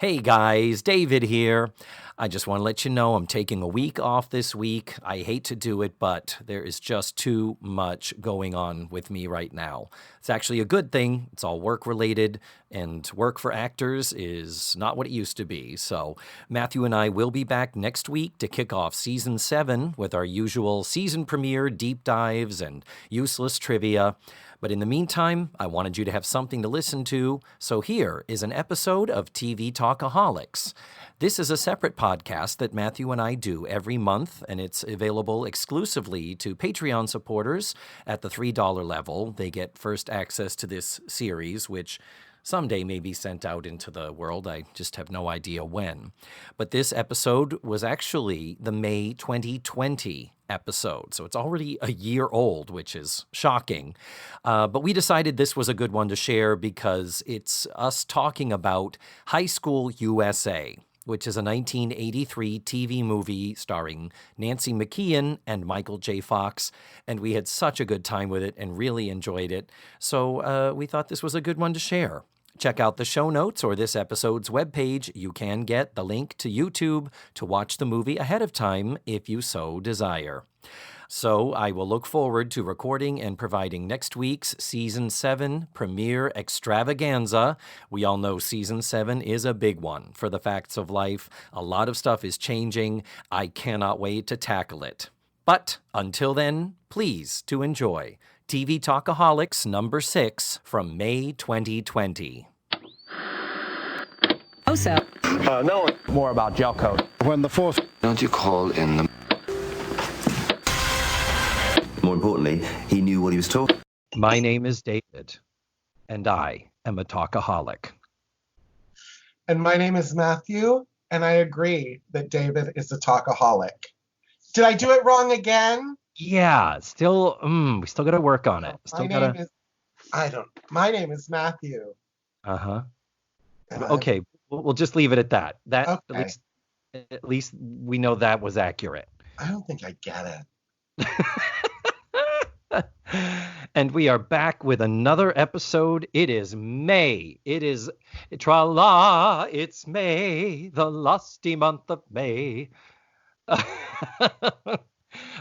Hey guys, David here. I just want to let you know I'm taking a week off this week. I hate to do it, but there is just too much going on with me right now. It's actually a good thing. It's all work related, and work for actors is not what it used to be. So Matthew and I will be back next week to kick off season 7 with our usual season premiere deep dives and useless trivia. But in the meantime, I wanted you to have something to listen to, so here is an episode of TV Talkaholics. This is a separate podcast that Matthew and I do every month, and it's available exclusively to Patreon supporters at the $3 level. They get first access to this series, which someday may be sent out into the world. I just have no idea when. But this episode was actually the May 2020 episode, so it's already a year old, which is shocking. But we decided this was a good one to share because it's us talking about High School U.S.A., which is a 1983 TV movie starring Nancy McKeon and Michael J. Fox, and we had such a good time with it and really enjoyed it, so we thought this was a good one to share. Check out the show notes or this episode's webpage. You can get the link to YouTube to watch the movie ahead of time if you so desire. So I will look forward to recording and providing next week's Season 7 premiere extravaganza. We all know Season 7 is a big one for the facts of life. A lot of stuff is changing. I cannot wait to tackle it. But until then, please to enjoy TV Talkaholics number 6 from May 2020. No. More about gel coat. When the fourth... Don't you call in the... More importantly, he knew what he was talking. My name is David, and I am a talkaholic. And my name is Matthew, and I agree that David is a talkaholic. Did I do it wrong again? Yeah, still, we still got to work on it. My name is Matthew. Uh-huh. Okay, we'll just leave it at that. Okay. At least we know that was accurate. I don't think I get it. And we are back with another episode. It is May. It is tra-la, it's May, the lusty month of May.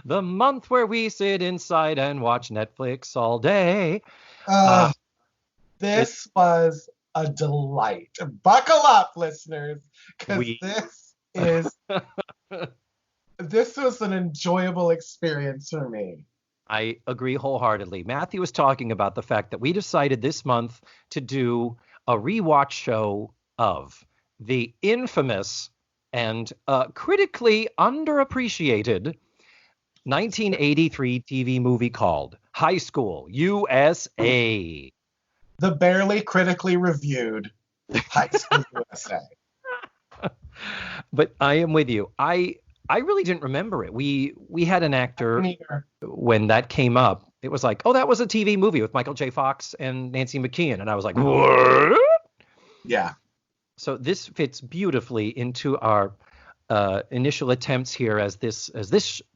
The month where we sit inside and watch Netflix all day. This was a delight. Buckle up, listeners, because this was an enjoyable experience for me. I agree wholeheartedly. Matthew was talking about the fact that we decided this month to do a rewatch show of the infamous and critically underappreciated 1983 TV movie called High School U.S.A. The barely critically reviewed High School U.S.A. But I am with you. I really didn't remember it. We had an actor when that came up. It was like, oh, that was a TV movie with Michael J. Fox and Nancy McKeon. And I was like, what? Yeah. So this fits beautifully into our initial attempts here as this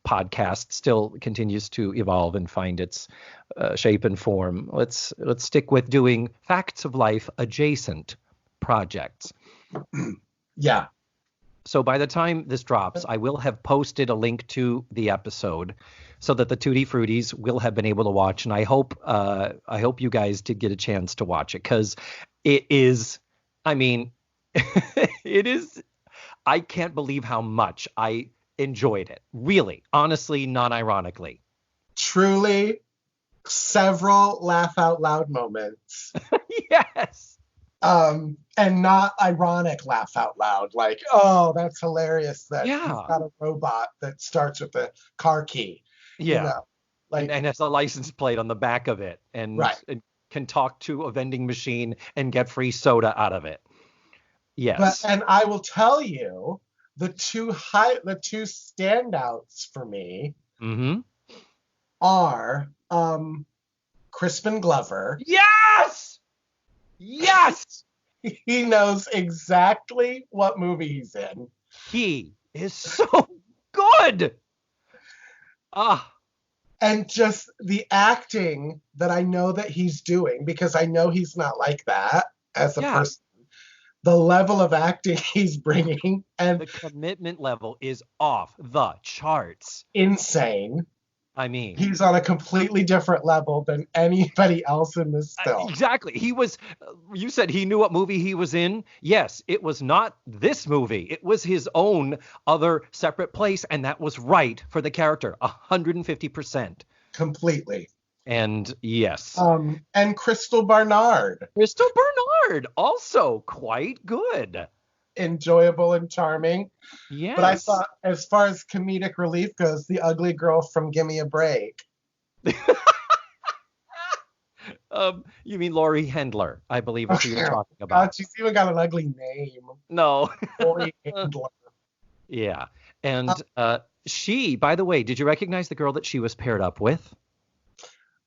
podcast still continues to evolve and find its shape and form. Let's stick with doing facts of life adjacent projects. Yeah. So by the time this drops, I will have posted a link to the episode so that the Tutti Fruities will have been able to watch. And I hope you guys did get a chance to watch it, because it is, it is, I can't believe how much I enjoyed it. Really, honestly, non-ironically. Truly, several laugh out loud moments. Yes. And not ironic laugh out loud, like, oh, that's hilarious that he's got a robot that starts with a car key. Yeah. You know, like, and has a license plate on the back of it, and can talk to a vending machine and get free soda out of it. Yes. And I will tell you, the two standouts for me are Crispin Glover. Yes! Yes! He knows exactly what movie he's in. He is so good. And just the acting that I know that he's doing, because I know he's not like that as a person. the level of acting he's bringing, and The commitment level is off the charts. insane. I mean, He's on a completely different level than anybody else in this film. exactly. He was, you said he knew what movie he was in. Yes, it was not this movie. It was his own other separate place. And that was right for the character, 150%. Completely. And yes. And Crystal Barnard. Crystal Barnard, also quite good. Enjoyable and charming. Yes. But I thought, as far as comedic relief goes, the ugly girl from Gimme a Break. You mean Laurie Handler, I believe is who you're talking about. God, she's even got an ugly name. No. Laurie Handler. Yeah. And she, by the way, did you recognize the girl that she was paired up with?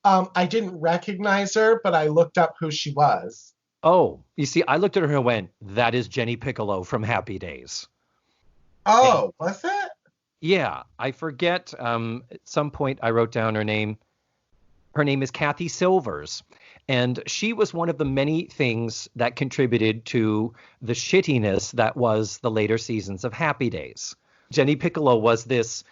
I didn't recognize her, but I looked up who she was. Oh, you see, I looked at her and went, that is Jenny Piccolo from Happy Days. Oh, was it? Yeah, I forget. At some point, I wrote down her name. Her name is Kathy Silvers. And she was one of the many things that contributed to the shittiness that was the later seasons of Happy Days. Jenny Piccolo was this,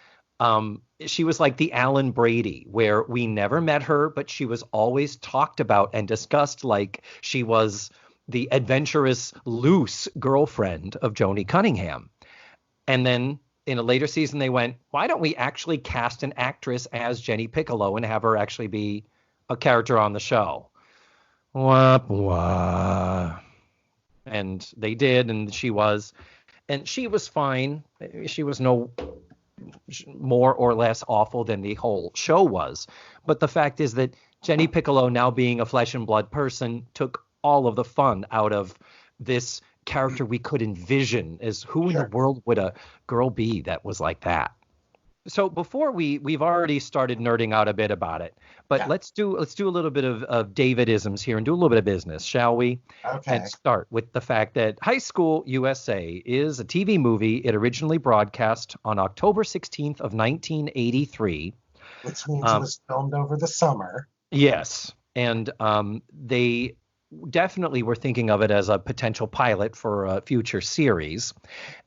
she was like the Alan Brady, where we never met her, but she was always talked about and discussed like she was the adventurous, loose girlfriend of Joni Cunningham. And then in a later season, they went, why don't we actually cast an actress as Jenny Piccolo and have her actually be a character on the show? Wah, wah. And they did, and she was fine. She was no more or less awful than the whole show was. But the fact is that Jenny Piccolo, now being a flesh and blood person, took all of the fun out of this character we could envision as who in the world would a girl be that was like that. So before we've already started nerding out a bit about it, but let's do a little bit of David-isms here and do a little bit of business, shall we? Okay. And start with the fact that High School U.S.A. is a TV movie. It originally broadcast on October 16th of 1983. Which means it was filmed over the summer. Yes. And they definitely were thinking of it as a potential pilot for a future series.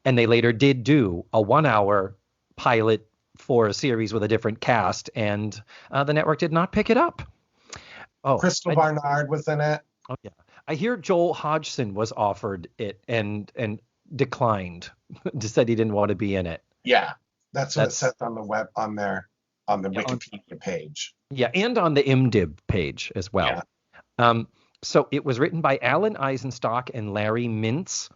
And they later did do a 1-hour pilot for a series with a different cast, and the network did not pick it up. Oh, Crystal Barnard was in it. Oh yeah, I hear Joel Hodgson was offered it and declined. Just said he didn't want to be in it. Yeah, that's what it says on the Wikipedia page. Yeah, and on the IMDb page as well. Yeah. So it was written by Alan Eisenstock and Larry Mintz.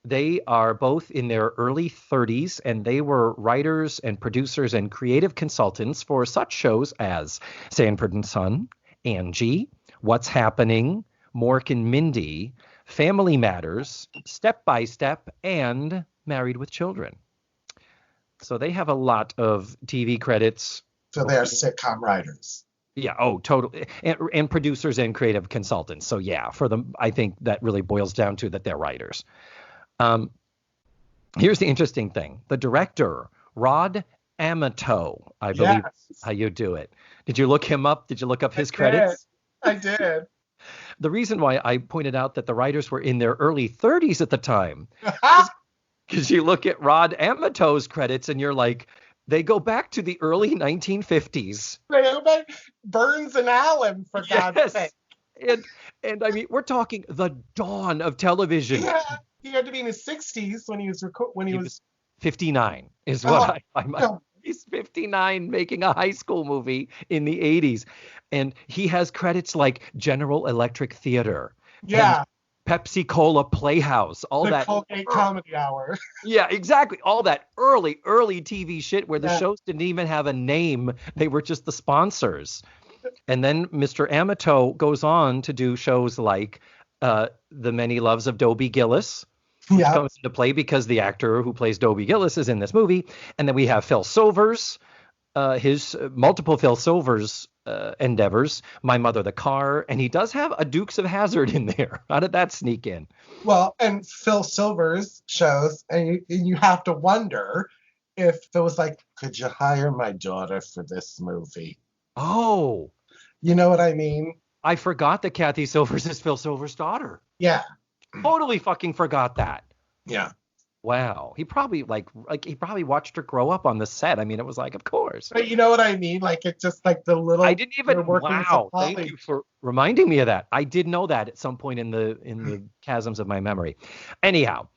They are both in their early 30s, and they were writers and producers and creative consultants for such shows as Sanford and Son, Angie, What's Happening, Mork and Mindy, Family Matters, Step by Step, and Married with Children. So they have a lot of TV credits. So they are sitcom writers. Yeah, oh, totally. And producers and creative consultants. So yeah, for them, I think that really boils down to that they're writers. Here's the interesting thing. The director, Rod Amato, I believe how you do it. Did you look him up? Did you look up his credits? I did. The reason why I pointed out that the writers were in their early 30s at the time because you look at Rod Amato's credits and you're like, they go back to the early 1950s. They go back Burns and Allen, for God's sake. And I mean, we're talking the dawn of television. Yeah, he had to be in his 60s when he was 59 is what he's 59 making a high school movie in the 80s. And he has credits like General Electric Theater. Yeah. Pepsi Cola Playhouse, the Colgate Comedy Hour. Yeah, exactly. All that early TV shit where the shows didn't even have a name. They were just the sponsors. And then Mr. Amato goes on to do shows like The Many Loves of Dobie Gillis, which comes into play because the actor who plays Dobie Gillis is in this movie. And then we have Phil Silvers, his multiple Phil Silvers endeavors, My Mother the Car, and he does have a Dukes of Hazzard in there. How did that sneak in? Well, and Phil Silvers shows, and you have to wonder if it was like, could you hire my daughter for this movie? Oh. You know what I mean? I forgot that Kathy Silvers is Phil Silvers' daughter. Yeah. Totally fucking forgot that. Yeah. Wow. He probably he probably watched her grow up on the set. I mean, it was like, of course. But you know what I mean? Like, it's just like the little. I didn't they're even. working with Wow. some Thank you for reminding me of that. I did know that at some point in the chasms of my memory. Anyhow,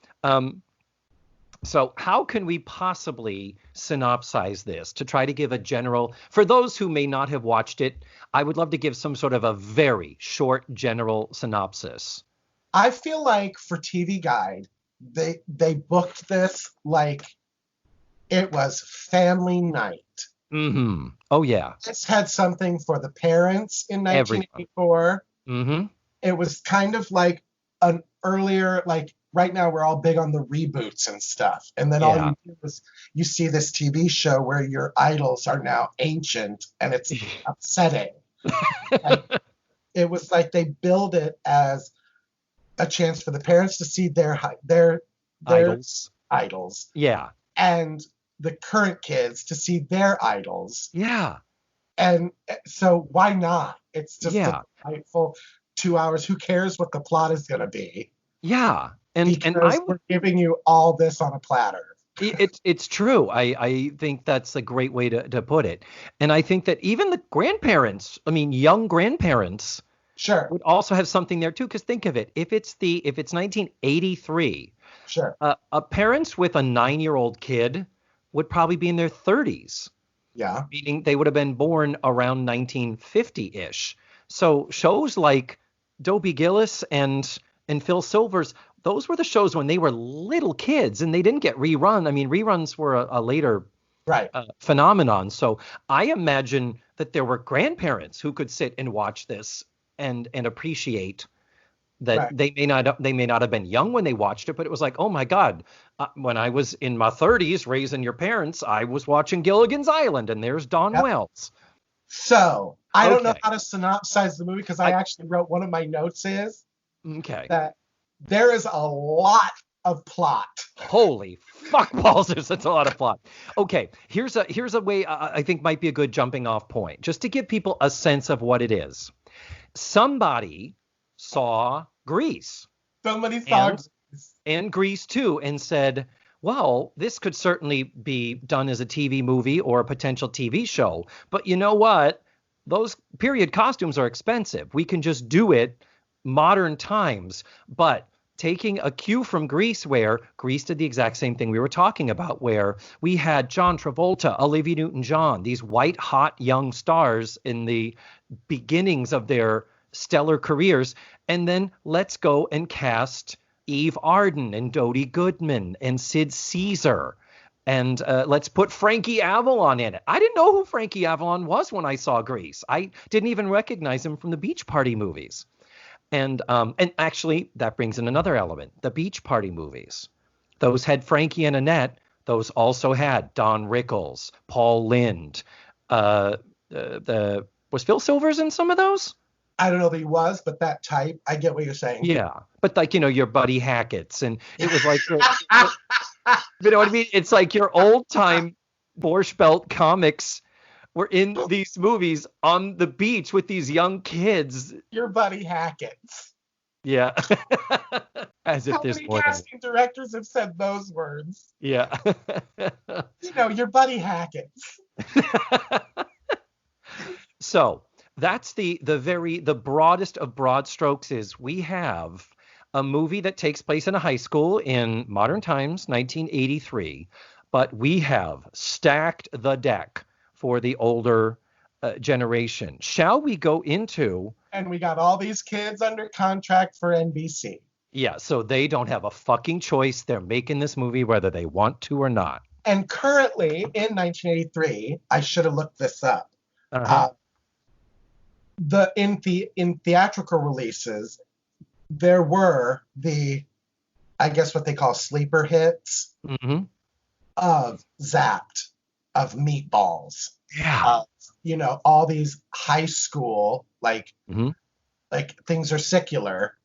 so how can we possibly synopsize this to try to give a general, for those who may not have watched it, I would love to give some sort of a very short general synopsis. I feel like for TV Guide, they booked this like it was family night. Mm-hmm. Oh, yeah. This had something for the parents in Everyone. 1984. Mm-hmm. It was kind of like an earlier, like right now we're all big on the reboots and stuff. And then all Yeah. you do is you see this TV show where your idols are now ancient and it's upsetting. Like, it was like they build it as a chance for the parents to see their idols. Yeah. And the current kids to see their idols. Yeah. And so why not? It's just Yeah. a delightful 2 hours. Who cares what the plot is going to be? Yeah. And We're giving you all this on a platter. It's true. I think that's a great way to put it. And I think that even the grandparents, I mean, young grandparents, Sure, would also have something there too. Because think of it, if it's 1983, sure, a parents with a 9-year-old kid would probably be in their 30s, yeah, meaning they would have been born around 1950-ish. So shows like Dobie Gillis and Phil Silvers, those were the shows when they were little kids and they didn't get rerun. I mean, reruns were a later right. phenomenon. So I imagine that there were grandparents who could sit and watch this and appreciate that. Right. They may not have been young when they watched it, but it was like, oh my God, when I was in my 30s raising your parents, I was watching Gilligan's Island and there's Don Wells. So I don't know how to synopsize the movie because I actually wrote one of my notes is that there is a lot of plot. Holy fuck balls, that's a lot of plot. Okay, here's a way I think might be a good jumping off point, just to give people a sense of what it is. Somebody saw Grease. Somebody saw Grease. And Grease too, and said, well, this could certainly be done as a TV movie or a potential TV show. But you know what? Those period costumes are expensive. We can just do it modern times. But taking a cue from Grease, where Grease did the exact same thing we were talking about, where we had John Travolta, Olivia Newton-John, these white hot young stars in the beginnings of their stellar careers. And then let's go and cast Eve Arden and Dodie Goodman and Sid Caesar. And let's put Frankie Avalon in it. I didn't know who Frankie Avalon was when I saw Grease. I didn't even recognize him from the Beach Party movies. And actually, that brings in another element. The Beach Party movies. Those had Frankie and Annette. Those also had Don Rickles, Paul Lynde. Was Phil Silvers in some of those? I don't know if he was, but that type, I get what you're saying. Yeah, but like, your Buddy Hackett's, and it was like, you know what I mean? It's like your old time Borscht Belt comics were in these movies on the beach with these young kids. Your Buddy Hackett's. Yeah. As if there's more. How many casting directors have said those words? Yeah. Your Buddy Hackett's. So that's the broadest of broad strokes is we have a movie that takes place in a high school in modern times, 1983, but we have stacked the deck for the older generation. Shall we go into? And we got all these kids under contract for NBC. Yeah, so they don't have a fucking choice. They're making this movie whether they want to or not. And currently, in 1983, I should have looked this up. In theatrical releases, there were I guess what they call sleeper hits of Zapped, of Meatballs. Yeah. All these high school, like things are secular.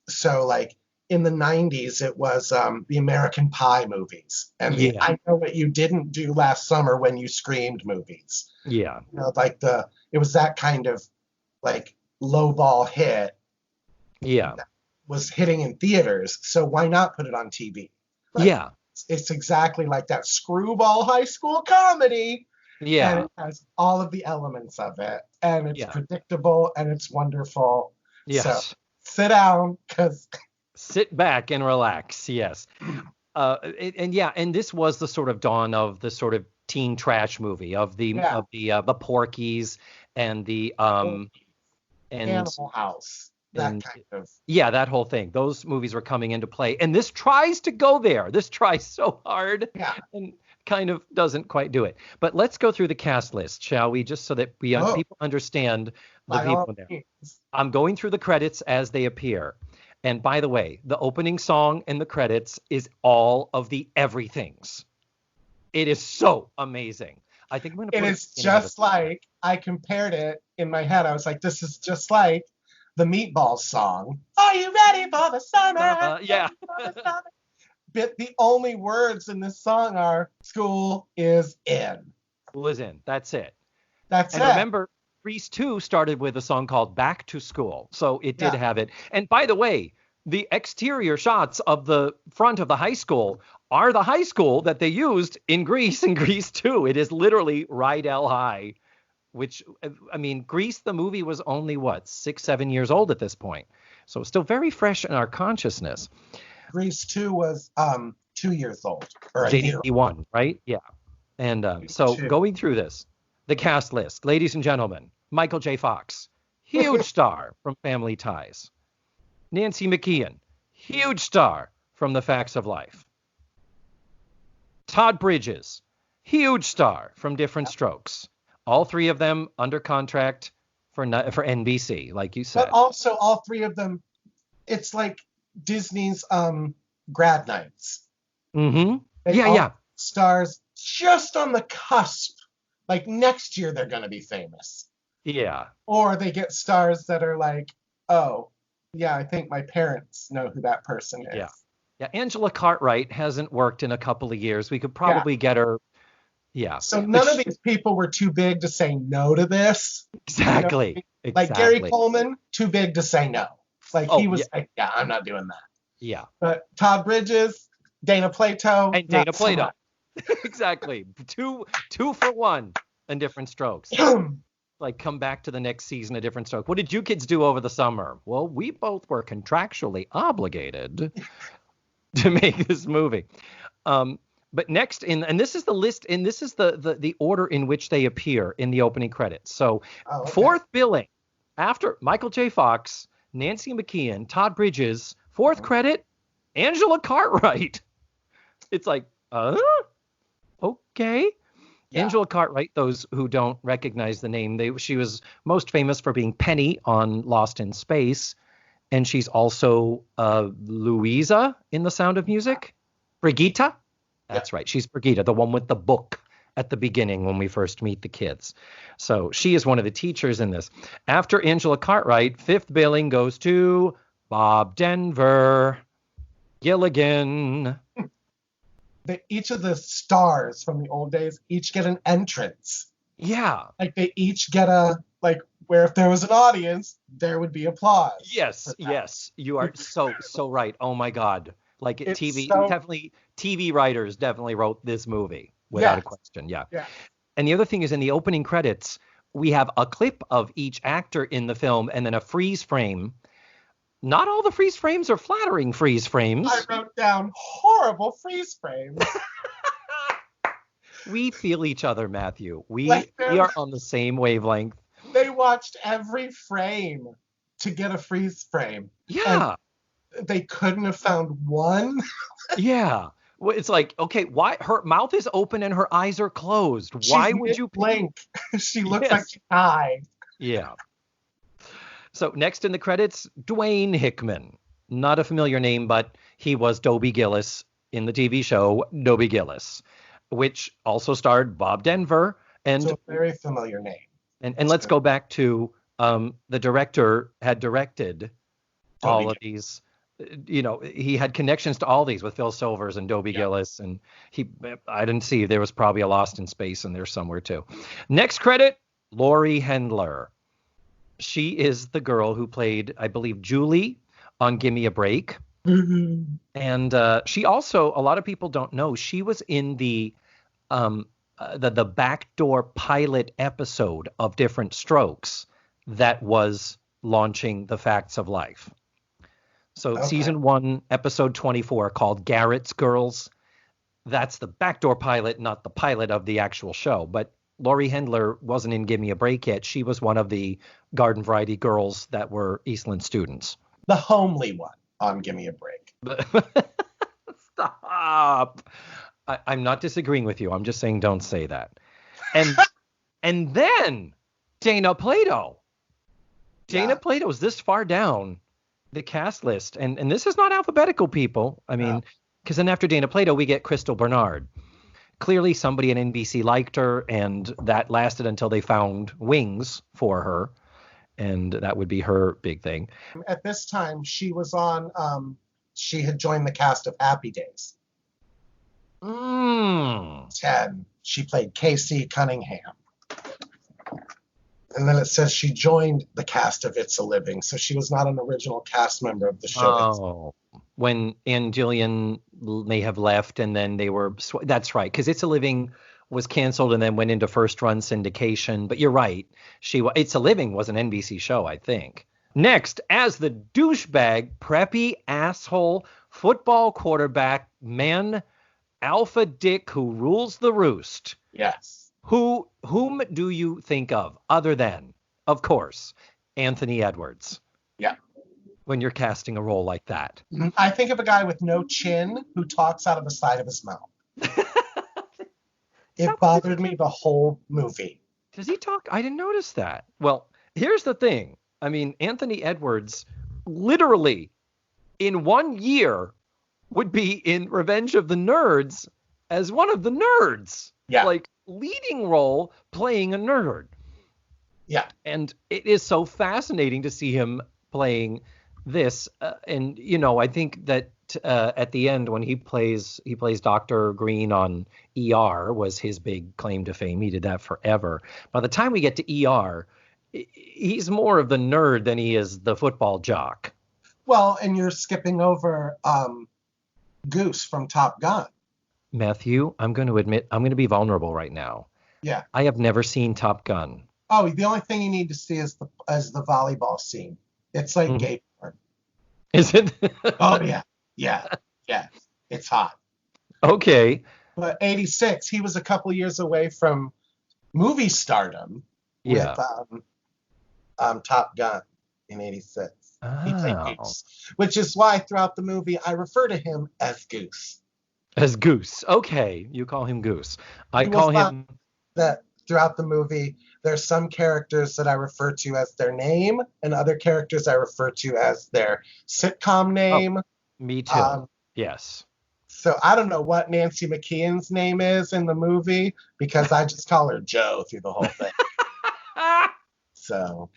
So like in the 90s, it was the American Pie movies. And I Know What You Didn't Do Last Summer When You Screamed movies. Yeah. It was that kind of like lowball hit. Yeah. was hitting in theaters, so why not put it on TV? Like, Yeah. it's exactly like that screwball high school comedy. And Yeah. it has all of the elements of it. And it's Yeah. predictable and it's wonderful. So Yes. sit down, because Sit back and relax. Yes. And this was the sort of dawn of the sort of teen trash movie of the Porkies and the and Animal House, that and kind of. yeah, that whole thing. Those movies were coming into play, and this tries to go there. This tries so hard, and kind of doesn't quite do it. But let's go through the cast list, shall we? Just so that people understand the people in there. I'm going through the credits as they appear. And by the way, the opening song in the credits is all of the everythings. It is so amazing. I think I'm going to put it is just like, I compared it in my head. I was like, this is just like the Meatballs song. Are you ready for the summer? Yeah. But the only words in this song are school is in. School is in. That's it. That's it. And remember, Grease 2 started with a song called Back to School. So it did have it. And by the way, the exterior shots of the front of the high school are the high school that they used in Grease and Grease 2. It is literally Rydell High, which, I mean, Grease, the movie, was only, 6-7 years old at this point. So it's still very fresh in our consciousness. Grease 2 was 2 years old. Or 81, right? Yeah. And so going through this, the cast list, ladies and gentlemen, Michael J. Fox, huge star from Family Ties. Nancy McKeon, huge star from The Facts of Life. Todd Bridges, huge star from Different Strokes. All three of them under contract for NBC, like you said. But also all three of them, it's like Disney's grad nights. Mm-hmm. They stars just on the cusp. Like next year they're going to be famous. Yeah. Or they get stars that are like, oh, yeah, I think my parents know who that person is. Yeah. Yeah. Angela Cartwright hasn't worked in a couple of years. We could probably get her. Yeah. So none of these people were too big to say no to this. Exactly. You know? Like Gary Coleman, too big to say no. Like he was like, yeah, I'm not doing that. Yeah. But Todd Bridges, Dana Plato. And Dana Plato. Exactly. Two for one in Different Strokes. Like come back to the next season, a Different Stroke. What did you kids do over the summer? Well, we both were contractually obligated to make this movie. But next and this is the list, and this is the order in which they appear in the opening credits. So fourth billing after Michael J. Fox, Nancy McKeon, Todd Bridges, fourth credit, Angela Cartwright. It's like, okay. Yeah. Angela Cartwright, those who don't recognize the name, she was most famous for being Penny on Lost in Space. And she's also Louisa in The Sound of Music. Brigitte. That's right. She's Brigitte, the one with the book at the beginning when we first meet the kids. So she is one of the teachers in this. After Angela Cartwright, fifth billing goes to Bob Denver, Gilligan. Each of the stars from the old days each get an entrance. Yeah. Like they each get where if there was an audience, there would be applause. Yes, yes. You are so right. Oh my God. Like TV writers definitely wrote this movie without a question. Yeah. And the other thing is in the opening credits, we have a clip of each actor in the film and then a freeze frame. Not all the freeze frames are flattering freeze frames. I wrote down horrible freeze frames. We feel each other, Matthew. We are on the same wavelength. They watched every frame to get a freeze frame. Yeah. And they couldn't have found one. Yeah. Well, it's like, okay, why her mouth is open and her eyes are closed? Why would you blink? She looks like she's high. Yeah. So next in the credits, Dwayne Hickman. Not a familiar name, but he was Dobie Gillis in the TV show Dobie Gillis, which also starred Bob Denver. And so a very familiar name. And let's go back to the director had directed all of these. He had connections to all these with Phil Silvers and Dobie Gillis. And I didn't see, there was probably a Lost in Space in there somewhere too. Next credit, Laurie Hendler. She is the girl who played, I believe, Julie on Gimme a Break. Mhm. And she also, a lot of people don't know, she was in the backdoor pilot episode of Different Strokes that was launching The Facts of Life. So Okay. season 1, episode 24, called Garrett's Girls. That's the backdoor pilot, not the pilot of the actual show. But Laurie Hendler wasn't in Gimme a Break yet. She was one of the garden variety girls that were Eastland students. The homely one on Gimme a Break. Stop. I'm not disagreeing with you. I'm just saying don't say that. And and then Dana Plato. Dana Plato's this far down the cast list. And this is not alphabetical, people. I mean, because then after Dana Plato, we get Crystal Bernard. Clearly somebody at NBC liked her, and that lasted until they found Wings for her. And that would be her big thing. At this time, she was on, she had joined the cast of Happy Days. 10. She played Casey Cunningham. And then it says she joined the cast of It's a Living, so she was not an original cast member of the show. Oh, when Ann Jillian may have left, and then they were, that's right, because It's a Living was canceled and then went into first run syndication. But you're right, It's a Living was an NBC show, I think. Next, as the douchebag, preppy, asshole, football quarterback, man, alpha dick who rules the roost. Yes. Whom do you think of other than, of course, Anthony Edwards? Yeah. When you're casting a role like that. I think of a guy with no chin who talks out of the side of his mouth. It bothered me the whole movie. Does he talk? I didn't notice that. Well, here's the thing. I mean, Anthony Edwards literally in 1 year would be in Revenge of the Nerds as one of the nerds. Yeah. Like leading role playing a nerd. Yeah. And it is so fascinating to see him playing this. And, you know, I think that at the end when he plays Dr. Green on ER was his big claim to fame. He did that forever. By the time we get to ER, he's more of the nerd than he is the football jock. Well, and you're skipping over Goose from Top Gun. Matthew, I'm going to admit, I'm going to be vulnerable right now. Yeah. I have never seen Top Gun. Oh, the only thing you need to see is the volleyball scene. It's like gay porn. Is it? Oh, yeah. Yeah. Yeah. It's hot. Okay. But 86, he was a couple years away from movie stardom with Top Gun in 86. He played Goose, which is why throughout the movie I refer to him as Goose. As Goose. Okay. You call him Goose. I call him... That throughout the movie, there's some characters that I refer to as their name and other characters I refer to as their sitcom name. Me too. Yes. So I don't know what Nancy McKeon's name is in the movie because I just call her Joe through the whole thing. So.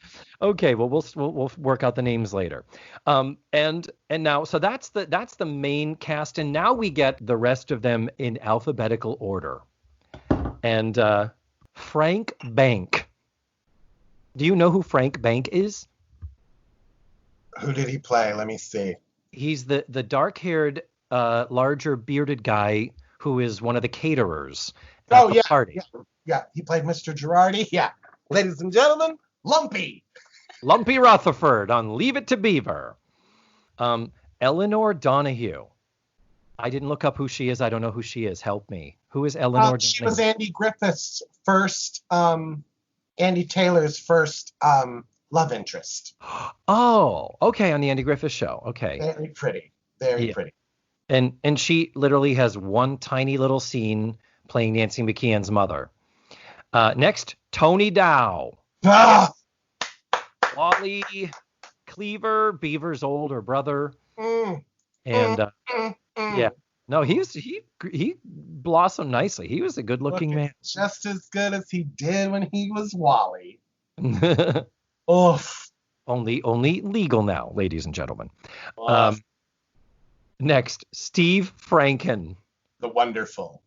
Okay, well we'll work out the names later. And now so that's the main cast, and now we get the rest of them in alphabetical order. And Frank Bank. Do you know who Frank Bank is? Who did he play? Let me see. He's the dark-haired, larger bearded guy who is one of the caterers at the party. Yeah, he played Mr. Girardi. Yeah. Ladies and gentlemen, Lumpy Rutherford on Leave It to Beaver. Eleanor Donahue. I didn't look up who she is. I don't know who she is. Help me. Who is Eleanor Donahue? She was Andy Griffith's first, Andy Taylor's first love interest. Oh, okay, on the Andy Griffith Show. Okay. Very pretty. Very pretty. And she literally has one tiny little scene playing Nancy McKeon's mother. Next, Tony Dow. Ah! Wally Cleaver, Beaver's older brother. And yeah, no, he blossomed nicely. He was a good-looking man. Just as good as he did when he was Wally. Oof. Only legal now, ladies and gentlemen. Next, Steve Franken. The Wonderful.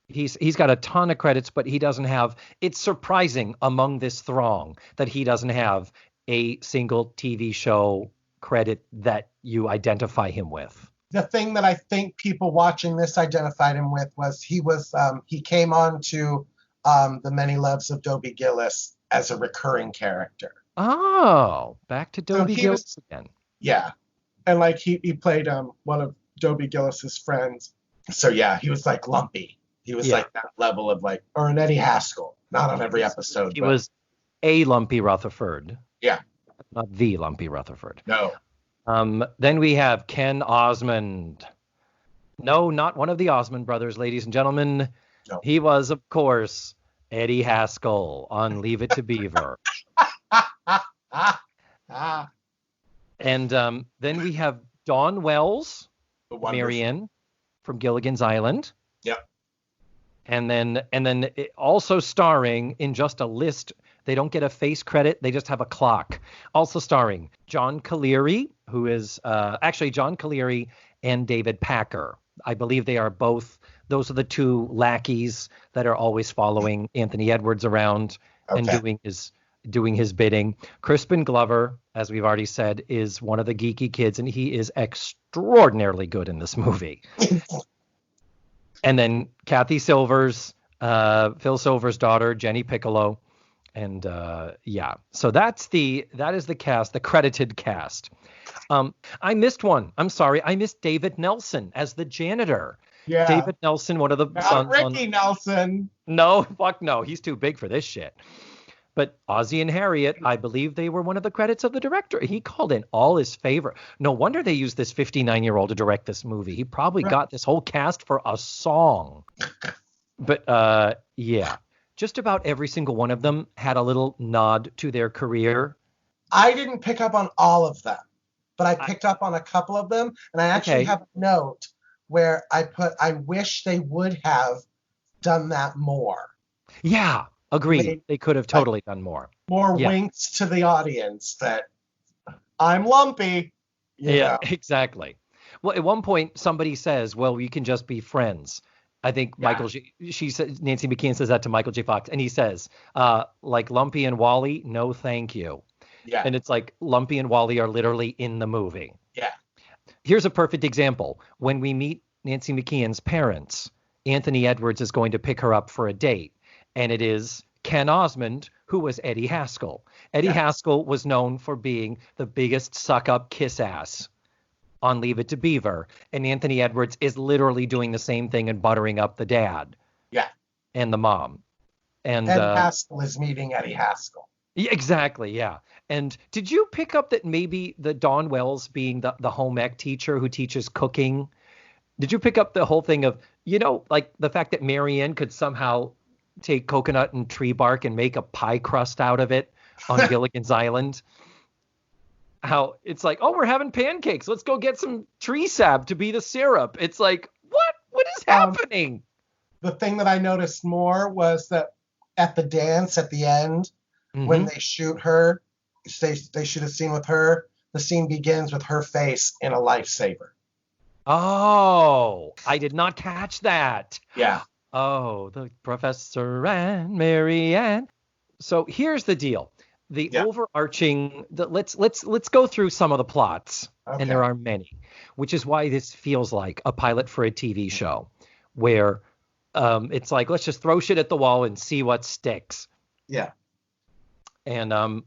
He's got a ton of credits, but he doesn't have. It's surprising among this throng that he doesn't have a single TV show credit that you identify him with? The thing that I think people watching this identified him with was he came on to The Many Loves of Dobie Gillis as a recurring character. Oh, back to So Dobie he Gillis was, again. yeah. And like he played one of Dobie Gillis's friends. So yeah, he was like lumpy. He was like that level of like, or an Eddie Haskell, not on every episode. He was a Lumpy Rutherford. Yeah. Not the Lumpy Rutherford. No. Then we have Ken Osmond. No, not one of the Osmond brothers, ladies and gentlemen. No. He was, of course, Eddie Haskell on Leave It to Beaver. And then we have Dawn Wells, Marianne from Gilligan's Island. Yep. And then also starring in just a list. They don't get a face credit. They just have a clock. Also starring John Caliri, who is actually John Caliri and David Packer. I believe they are both. Those are the two lackeys that are always following Anthony Edwards around and doing his bidding. Crispin Glover, as we've already said, is one of the geeky kids, and he is extraordinarily good in this movie. And then Kathy Silvers, Phil Silver's daughter, Jenny Piccolo. And so that is the cast, the credited cast. I missed one. I'm sorry. I missed David Nelson as the janitor. Yeah. David Nelson, one of the sons Ricky Nelson. No, fuck no. He's too big for this shit. But Ozzie and Harriet, I believe they were one of the credits of the director. He called in all his favorite. No wonder they used this 59-year-old to direct this movie. He probably got this whole cast for a song. But just about every single one of them had a little nod to their career. I didn't pick up on all of them, but I picked up on a couple of them. And I actually have a note where I wish they would have done that more. Yeah. Agreed. They could have totally done more. More winks to the audience that I'm lumpy. Yeah, exactly. Well, at one point, somebody says, well, you can just be friends. I think Nancy McKeon says that to Michael J. Fox. And he says, like Lumpy and Wally, no, thank you. Yeah. And it's like Lumpy and Wally are literally in the movie. Yeah. Here's a perfect example. When we meet Nancy McKeon's parents, Anthony Edwards is going to pick her up for a date. And it is Ken Osmond, who was Eddie Haskell. Eddie Haskell was known for being the biggest suck-up kiss-ass on Leave It to Beaver. And Anthony Edwards is literally doing the same thing and buttering up the dad. Yeah. And the mom. And Haskell is meeting Eddie Haskell. Yeah, exactly, yeah. And did you pick up that maybe the Dawn Wells being the home ec teacher who teaches cooking? Did you pick up the whole thing of, like the fact that Marianne could somehow take coconut and tree bark and make a pie crust out of it on Gilligan's Island? How it's like, oh, we're having pancakes. Let's go get some tree sap to be the syrup. It's like, what is happening? The thing that I noticed more was that at the dance at the end, when they shoot her, they shoot a scene with her. The scene begins with her face in a lifesaver. Oh, I did not catch that. Yeah. Oh, the Professor and Marianne. So here's the deal. The overarching, let's go through some of the plots, and there are many, which is why this feels like a pilot for a TV show, where it's like, let's just throw shit at the wall and see what sticks. Yeah. And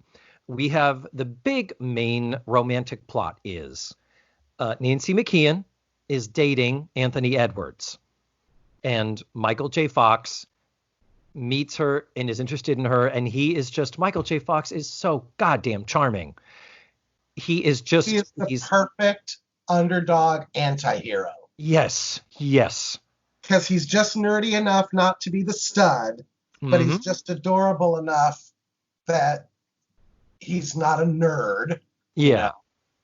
we have the big main romantic plot is Nancy McKeon is dating Anthony Edwards. And Michael J. Fox meets her and is interested in her. And Michael J. Fox is so goddamn charming. He is the perfect underdog anti-hero. Yes. Because he's just nerdy enough not to be the stud, but he's just adorable enough that he's not a nerd. Yeah.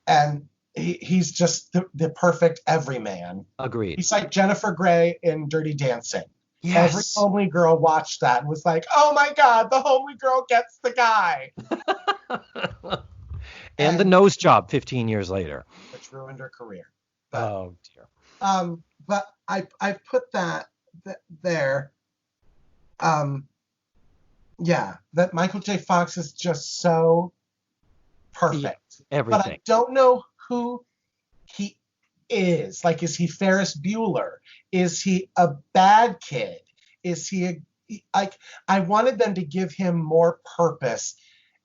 And he's just the perfect everyman. Agreed. He's like Jennifer Grey in Dirty Dancing. Yes. Every homely girl watched that and was like, oh my God, the homely girl gets the guy. and the nose job 15 years later. Which ruined her career. But, oh, dear. But I put that there. That Michael J. Fox is just so perfect. but I Everything. don't know who he is. Like, is he Ferris Bueller? Is he a bad kid? Is he like, I wanted them to give him more purpose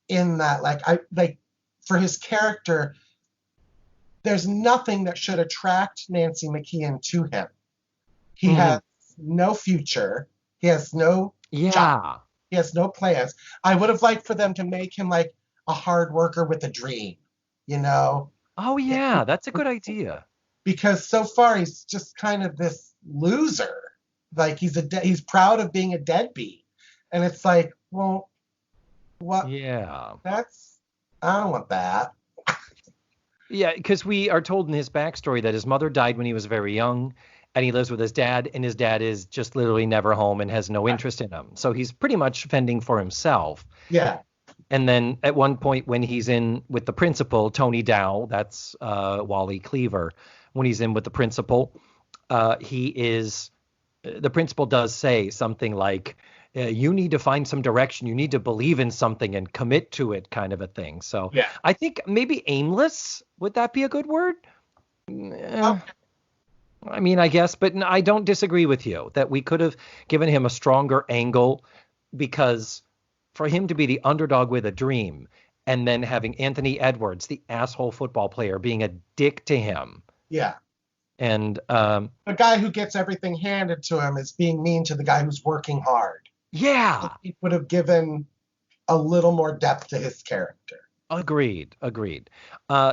in that. Like for his character, there's nothing that should attract Nancy McKeon to him. He has no future. He has no job. He has no plans. I would have liked for them to make him like a hard worker with a dream, you know? Oh, yeah, that's a good idea. Because so far he's just kind of this loser. Like he's proud of being a deadbeat. And it's like, well, what? Yeah. I don't want that. Yeah, because we are told in his backstory that his mother died when he was very young, and he lives with his dad, and his dad is just literally never home and has no interest in him. So he's pretty much fending for himself. Yeah. And then at one point when he's in with the principal, Tony Dow, that's Wally Cleaver, when he's in with the principal, the principal does say something like, you need to find some direction. You need to believe in something and commit to it, kind of a thing. So yeah. I think maybe aimless, would that be a good word? Okay. I mean, I guess, but I don't disagree with you that we could have given him a stronger angle, because for him to be the underdog with a dream and then having Anthony Edwards, the asshole football player, being a dick to him. Yeah. And the guy who gets everything handed to him is being mean to the guy who's working hard. Yeah. It would have given a little more depth to his character. Agreed.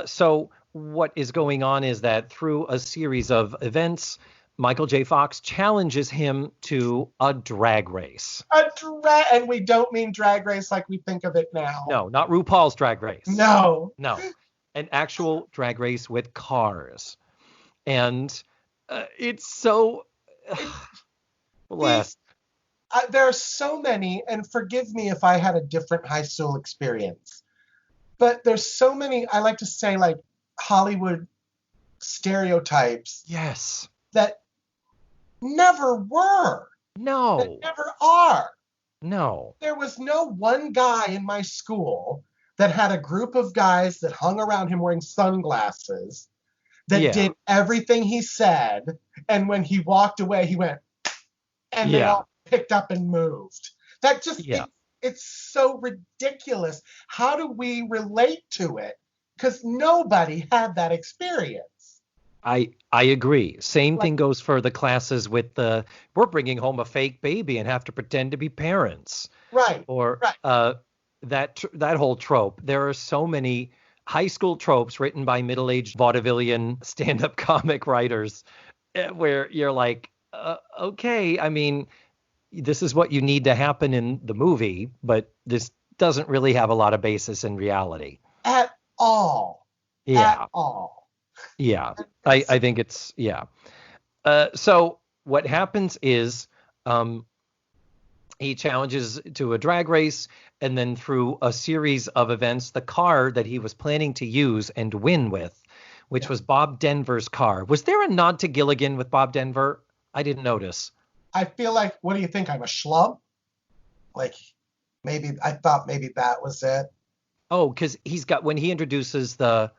So what is going on is that through a series of events, Michael J. Fox challenges him to a drag race. And we don't mean drag race like we think of it now. No, not RuPaul's Drag Race. No. An actual drag race with cars. And it's so... there are so many, and forgive me if I had a different high school experience, but there's so many, I like to say, like, Hollywood stereotypes. Yes. That never were. No. That never are. No. There was no one guy in my school that had a group of guys that hung around him wearing sunglasses that did everything he said, and when he walked away, he went, and they all picked up and moved. That just, it's so ridiculous. How do we relate to it? Because nobody had that experience. I agree. Same thing goes for the classes with we're bringing home a fake baby and have to pretend to be parents. Right. Or that whole trope. There are so many high school tropes written by middle-aged vaudevillian stand-up comic writers where you're like, okay, I mean, this is what you need to happen in the movie, but this doesn't really have a lot of basis in reality. At all. Yeah. At all. Yeah. I think it's, so what happens is he challenges to a drag race, and then through a series of events, the car that he was planning to use and win with, which was Bob Denver's car. Was there a nod to Gilligan with Bob Denver? I didn't notice. I feel like, what do you think? I'm a schlub? Like, I thought maybe that was it. Oh, because when he introduces the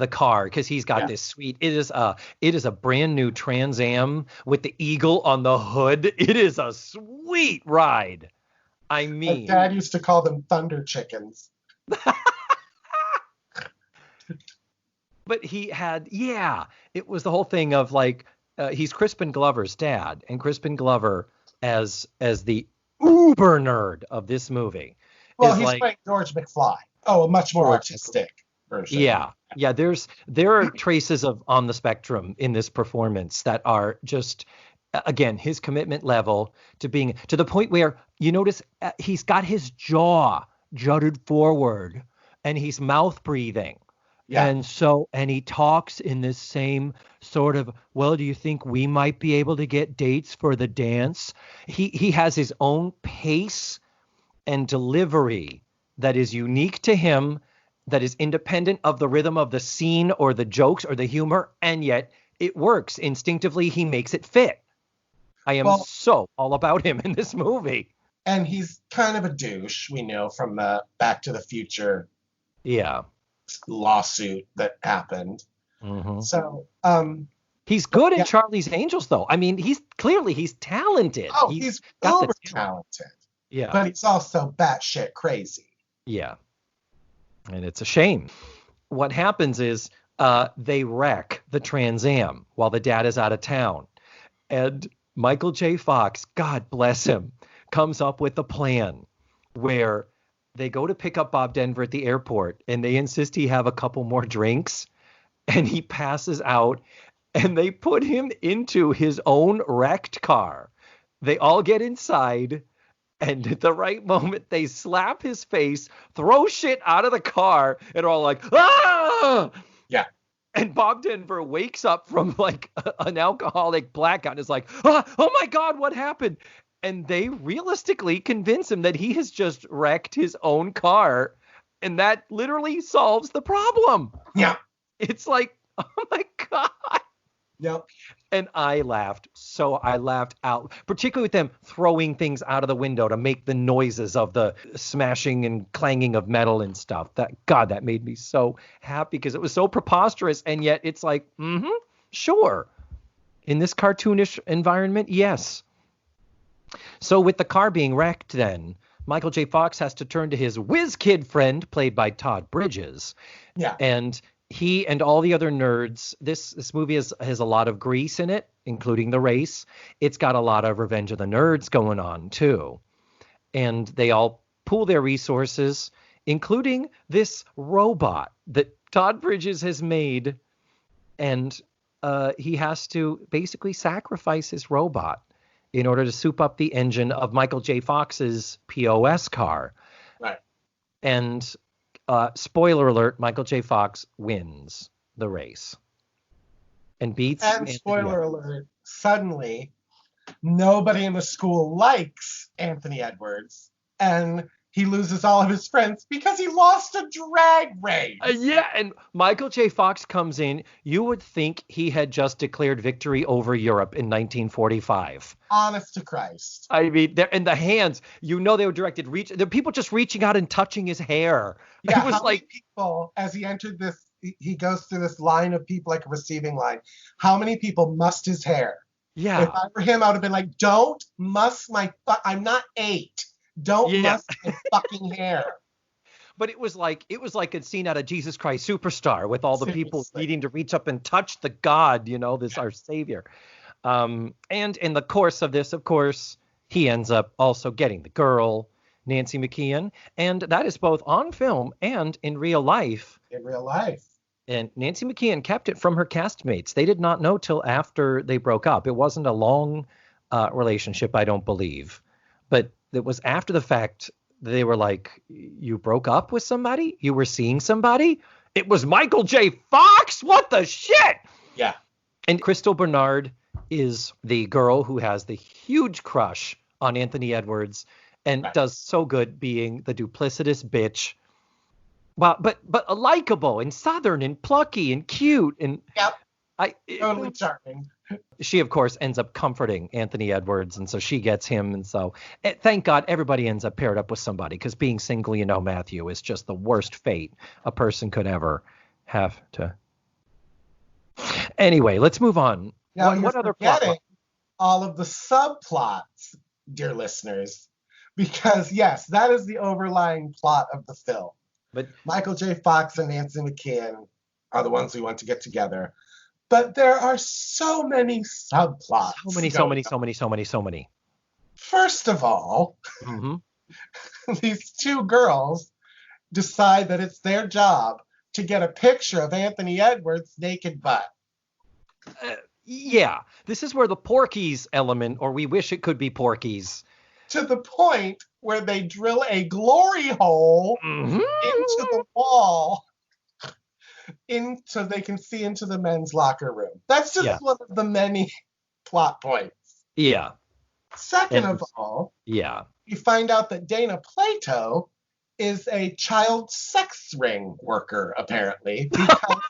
car, because he's got this sweet, it is a brand new Trans Am with the eagle on the hood. It is a sweet ride. I mean, my dad used to call them thunder chickens. But he had, it was the whole thing of like, he's Crispin Glover's dad, and Crispin Glover as the uber nerd of this movie. Well, he's playing George McFly. Oh, a much more artistic version. Yeah. There are traces of on the spectrum in this performance that are just, again, his commitment level to being to the point where you notice he's got his jaw jutted forward and he's mouth breathing. Yeah. And he talks in this same sort of, well, do you think we might be able to get dates for the dance? He has his own pace and delivery that is unique to him, that is independent of the rhythm of the scene or the jokes or the humor, and yet it works. Instinctively, he makes it fit. I am so all about him in this movie. And he's kind of a douche, we know, from the Back to the Future lawsuit that happened. Mm-hmm. So, he's good in Charlie's Angels, though. I mean, he's talented. Oh, he's got uber the talented. Yeah. But he's also batshit crazy. Yeah. And it's a shame. What happens is they wreck the Trans Am while the dad is out of town. And Michael J. Fox, God bless him, comes up with a plan where they go to pick up Bob Denver at the airport and they insist he have a couple more drinks and he passes out and they put him into his own wrecked car. They all get inside and at the right moment they slap his face, throw shit out of the car and are all like, ah! Yeah. And Bob Denver wakes up from like an alcoholic blackout and is like, oh my God, what happened? And they realistically convince him that he has just wrecked his own car. And that literally solves the problem. Yeah. It's like, oh my God. Yep. And I laughed out, particularly with them throwing things out of the window to make the noises of the smashing and clanging of metal and stuff. That made me so happy because it was so preposterous. And yet it's like, sure. In this cartoonish environment, yes. So with the car being wrecked then, Michael J. Fox has to turn to his whiz kid friend, played by Todd Bridges. Yeah. And he and all the other nerds, this movie has a lot of grease in it, including the race. It's got a lot of Revenge of the Nerds going on, too. And they all pool their resources, including this robot that Todd Bridges has made. And he has to basically sacrifice his robot in order to soup up the engine of Michael J. Fox's POS car. Right. And spoiler alert, Michael J. Fox wins the race and beats. And spoiler alert, suddenly nobody in the school likes Anthony Edwards, and he loses all of his friends because he lost a drag race. Yeah, and Michael J. Fox comes in. You would think he had just declared victory over Europe in 1945. Honest to Christ. I mean, in the hands, they were directed. The people just reaching out and touching his hair. Yeah, it was like people, as he entered this, he goes through this line of people, like a receiving line. How many people mussed his hair? Yeah. If I were him, I would have been like, don't muss I'm not 8. Don't muss my fucking hair. But it was like a scene out of Jesus Christ Superstar with all the people needing to reach up and touch the God, this our Savior. And in the course of this, of course, he ends up also getting the girl, Nancy McKeon. And that is both on film and in real life. In real life. And Nancy McKeon kept it from her castmates. They did not know till after they broke up. It wasn't a long relationship, I don't believe. But it was after the fact they were like, you broke up with somebody? You were seeing somebody? It was Michael J. Fox? What the shit? Yeah. And Crystal Bernard is the girl who has the huge crush on Anthony Edwards and does so good being the duplicitous bitch. Well, but likable and southern and plucky and cute and totally charming. She, of course, ends up comforting Anthony Edwards, and so she gets him. And so, thank God, everybody ends up paired up with somebody, because being single, Matthew, is just the worst fate a person could ever have to. Anyway, let's move on. Now, what other plot? All of the subplots, dear listeners, because, yes, that is the overlying plot of the film. But Michael J. Fox and Nancy McKeon are the ones we want to get together. But there are so many subplots. So many. First of all, these two girls decide that it's their job to get a picture of Anthony Edwards' naked butt. Yeah, this is where the Porky's element, or we wish it could be Porky's. To the point where they drill a glory hole into the wall so they can see into the men's locker room. That's just one of the many plot points. Yeah. Second of all, you find out that Dana Plato is a child sex ring worker, apparently, because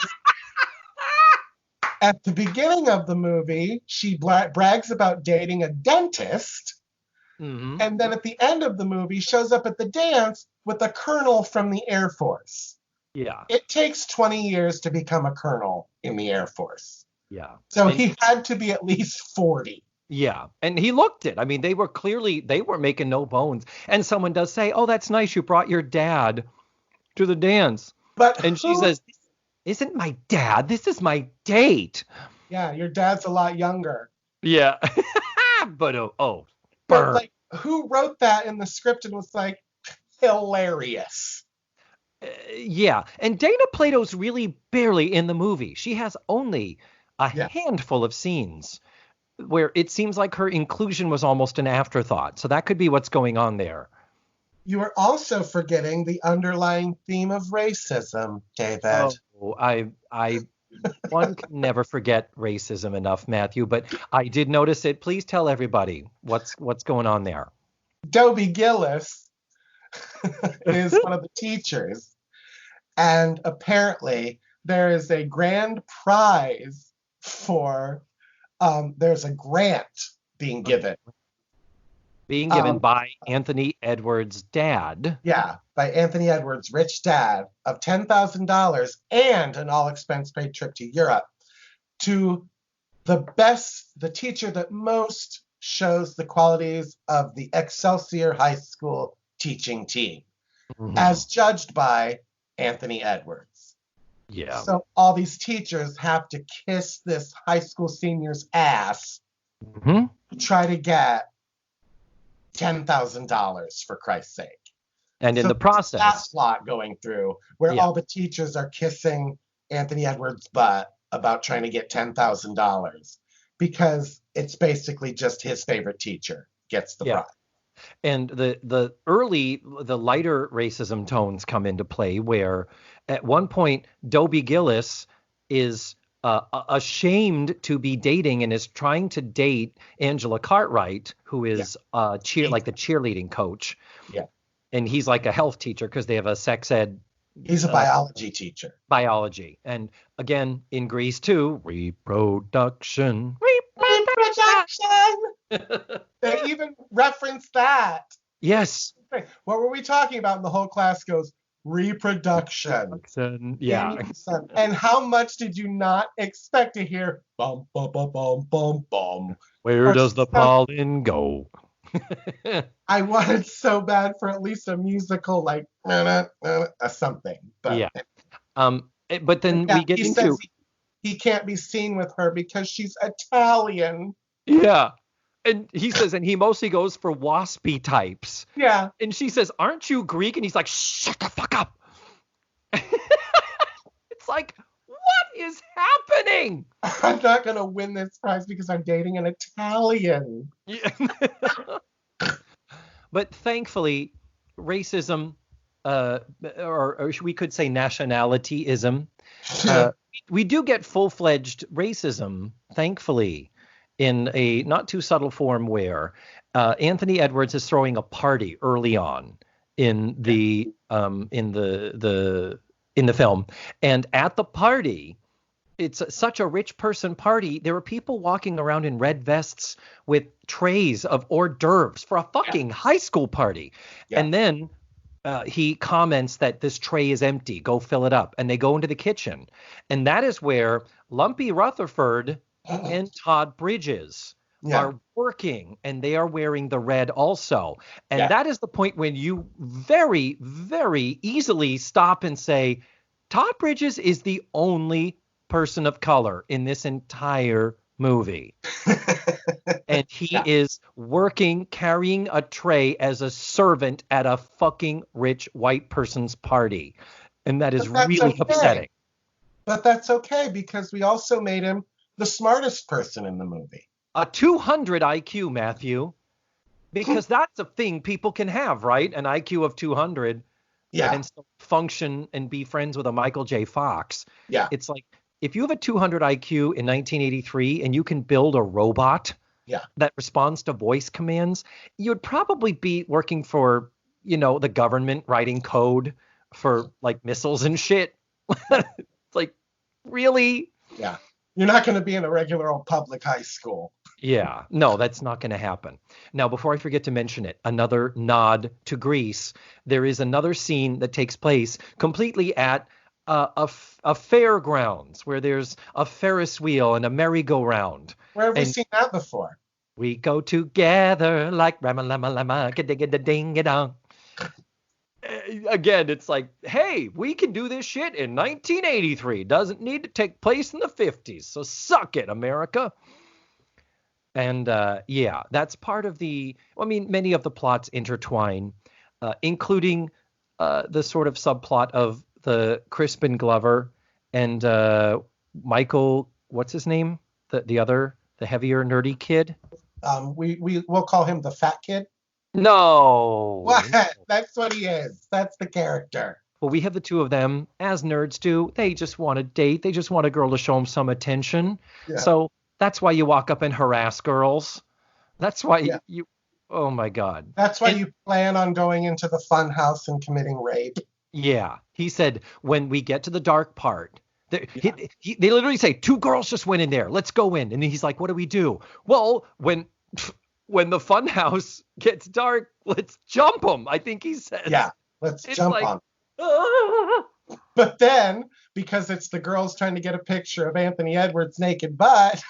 at the beginning of the movie, she brags about dating a dentist, and then at the end of the movie, shows up at the dance with a colonel from the Air Force. Yeah. It takes 20 years to become a colonel in the Air Force. Yeah. So And he had to be at least 40. yeah. And he looked it. I mean, they were making no bones. And someone does say, "Oh, that's nice. You brought your dad to the dance." But And she who? says, "This isn't my dad. This is my date." Yeah, your dad's a lot younger. Yeah. But oh, But burn. like, who wrote that in the script and was like, hilarious? Yeah. And Dana Plato's really barely in the movie. She has only a Yeah. handful of scenes where it seems like her inclusion was almost an afterthought. So that could be what's going on there. You are also forgetting the underlying theme of racism, David. Oh, I one can never forget racism enough, Matthew, but I did notice it. Please tell everybody what's going on there. Dobie Gillis is one of the teachers, and apparently there is a grand prize for there's a grant being given. Being given by Anthony Edwards' dad. Yeah, by Anthony Edwards' rich dad of $10,000 and an all expense paid trip to Europe to the teacher that most shows the qualities of the Excelsior High School teaching team, as judged by Anthony Edwards. Yeah. So all these teachers have to kiss this high school senior's ass to try to get $10,000, for Christ's sake. And in the process, that plot going through where all the teachers are kissing Anthony Edwards' butt about trying to get $10,000 because it's basically just his favorite teacher gets the prize. And the lighter racism tones come into play where at one point Dobie Gillis is ashamed to be dating and is trying to date Angela Cartwright, who is like the cheerleading coach. Yeah. And he's like a health teacher because they have a sex ed. He's a biology teacher. Biology. And again, in Grease too, reproduction. They even reference that. Yes. What were we talking about? And the whole class goes, reproduction. Yeah. And how much did you not expect to hear? Bum, bum, bum, bum, bum, bum. Where does the pollen go? I wanted so bad for at least a musical, like something. But yeah. But then we get into he can't be seen with her because she's Italian. Yeah. And he says, and he mostly goes for waspy types. Yeah. And she says, "Aren't you Greek?" And he's like, "Shut the fuck up." It's like, what is happening? I'm not going to win this prize because I'm dating an Italian. Yeah. But thankfully, racism, or we could say nationalityism, we do get full-fledged racism, thankfully, in a not too subtle form where Anthony Edwards is throwing a party early on in the film, and at the party, it's such a rich person party. There are people walking around in red vests with trays of hors d'oeuvres for a fucking high school party, and then he comments that this tray is empty. Go fill it up, and they go into the kitchen, and that is where Lumpy Rutherford and Todd Bridges are working, and they are wearing the red also. And that is the point when you very, very easily stop and say, Todd Bridges is the only person of color in this entire movie. And he is working, carrying a tray as a servant at a fucking rich white person's party. And that is really upsetting. But that's okay because we also made him the smartest person in the movie. A 200 IQ, Matthew, because that's a thing people can have, right? An IQ of 200 and still function and be friends with a Michael J. Fox. Yeah. It's like if you have a 200 IQ in 1983 and you can build a robot that responds to voice commands, you'd probably be working for, the government writing code for like missiles and shit. It's like, really? Yeah. You're not going to be in a regular old public high school. Yeah, no, that's not going to happen. Now, before I forget to mention it, another nod to Grease. There is another scene that takes place completely at a fairgrounds where there's a Ferris wheel and a merry-go-round. Where have we And seen that before? we go together like rama lama lama ding dong. Again, it's like, hey, we can do this shit in 1983. Doesn't need to take place in the 50s. So suck it, America. And yeah, that's part of many of the plots intertwine, including the sort of subplot of the Crispin Glover and Michael, what's his name? The heavier nerdy kid. We'll call him the fat kid. No. What? That's what he is. That's the character. Well, we have the two of them, as nerds do. They just want to date. They just want a girl to show them some attention. Yeah. So that's why you walk up and harass girls. That's why you oh my God. That's why you plan on going into the fun house and committing rape. Yeah. He said, when we get to the dark part, they literally say, 2 girls just went in there. Let's go in. And he's like, what do we do? Well, when the fun house gets dark, let's jump them. I think he says. Yeah, let's jump on. But then, because it's the girls trying to get a picture of Anthony Edwards' naked butt,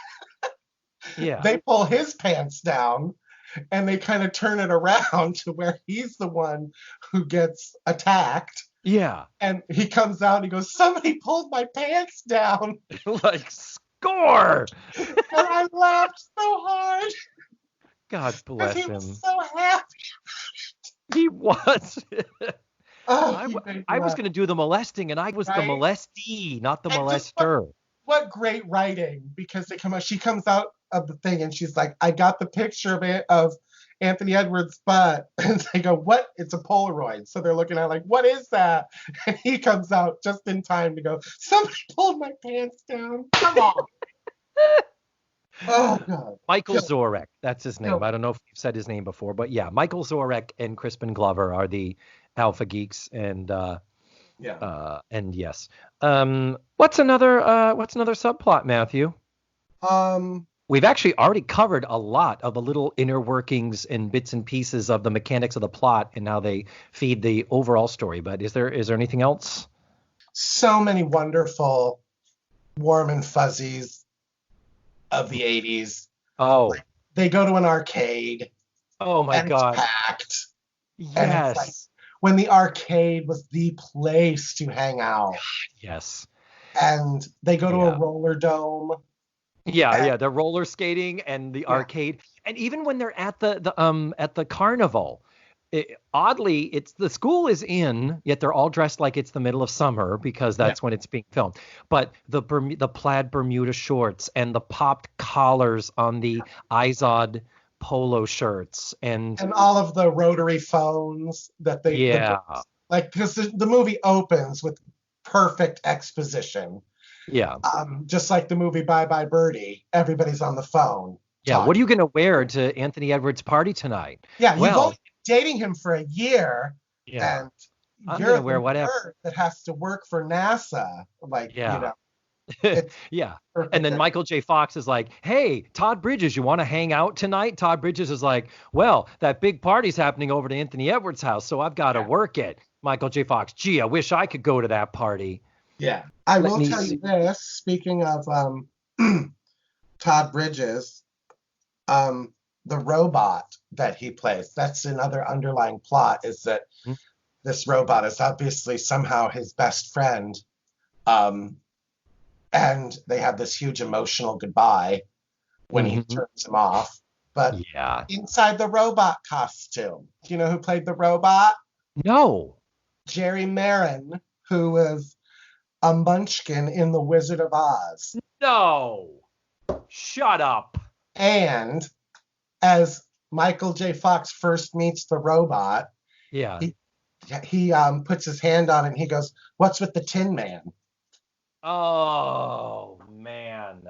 they pull his pants down and they kind of turn it around to where he's the one who gets attacked. Yeah. And he comes out and he goes, somebody pulled my pants down. Like, score! And I laughed so hard. God bless him. He was so happy. He was. I was going to do the molesting, and I was the molestee, not the molester. What great writing, because she comes out of the thing, and she's like, I got the picture of Anthony Edwards' butt. And they go, what? It's a Polaroid. So they're looking at like, what is that? And he comes out just in time to go, somebody pulled my pants down. Come on. Oh, God. Michael Zorek, that's his name. I don't know if you've said his name before, but yeah, Michael Zorek and Crispin Glover are the alpha geeks, and and yes. What's another subplot, Matthew? We've actually already covered a lot of the little inner workings and bits and pieces of the mechanics of the plot and how they feed the overall story. But is there anything else? So many wonderful warm and fuzzies of the 80s. Oh. Like, they go to an arcade. Oh my God. It's packed. Yes. And it's like when the arcade was the place to hang out. Yes. And they go to a roller dome. Yeah, the roller skating and the arcade. And even when they're at the carnival, oddly, it's the school is in, yet they're all dressed like it's the middle of summer because that's when it's being filmed. But the plaid Bermuda shorts and the popped collars on the Izod polo shirts and all of the rotary phones that they because the movie opens with perfect exposition. Yeah. Just like the movie Bye Bye Birdie, everybody's on the phone. Yeah. Talking. What are you going to wear to Anthony Edwards' party tonight? Yeah. You've only been dating him for a year. Yeah. And I'm you're going to wear whatever. That has to work for NASA. Like, you know. Yeah. And then Michael J. Fox is like, hey, Todd Bridges, you want to hang out tonight? Todd Bridges is like, well, that big party's happening over to Anthony Edwards' house, so I've got to work it. Michael J. Fox, gee, I wish I could go to that party. Yeah. I will tell you this, speaking of Todd Bridges, the robot that he plays, that's another underlying plot, is that this robot is obviously somehow his best friend. And they have this huge emotional goodbye when he turns him off. But inside the robot costume, do you know who played the robot? No. Jerry Marin, who was a munchkin in The Wizard of Oz. No. Shut up. And as Michael J. Fox first meets the robot, he puts his hand on it and he goes, "What's with the Tin Man?" Oh, man.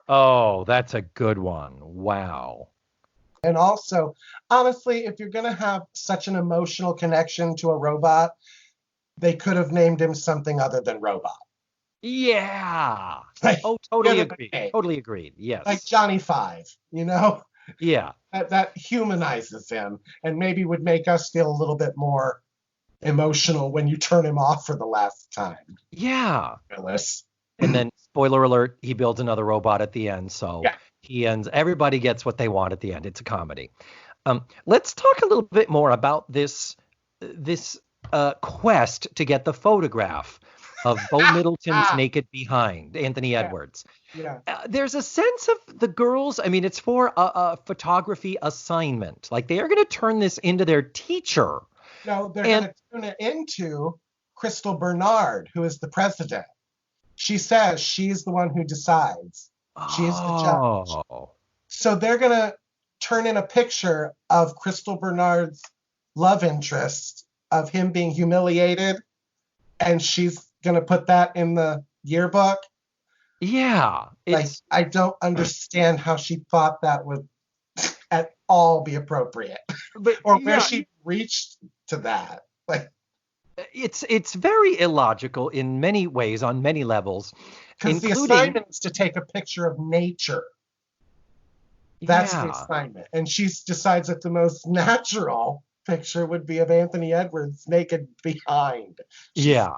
Oh, that's a good one. Wow. And also, honestly, if you're going to have such an emotional connection to a robot, they could have named him something other than Robot. Yeah. Totally agreed. Totally agreed. Yes. Like Johnny Five, you know? Yeah. That humanizes him and maybe would make us feel a little bit more emotional when you turn him off for the last time. Yeah. Phyllis. And then, spoiler alert, he builds another robot at the end. So Yeah. everybody gets what they want at the end. It's a comedy. Let's talk a little bit more about this quest to get the photograph of Bo Middleton's naked behind, Anthony Edwards. Yeah. There's a sense of the girls. I mean, it's for a photography assignment. Like, they are going to turn this into their teacher. No, they're going to turn it into Crystal Bernard, who is the president. She says she's the one who decides. She's the judge. So they're going to turn in a picture of Crystal Bernard's love interest, of him being humiliated, and she's going to put that in the yearbook. Yeah. Like, I don't understand how she thought that would at all be appropriate. Or where she reached to that. Like, it's very illogical in many ways, on many levels. Because the assignment is to take a picture of nature. That's the assignment. And she decides that the most natural picture would be of Anthony Edwards naked behind. Yeah,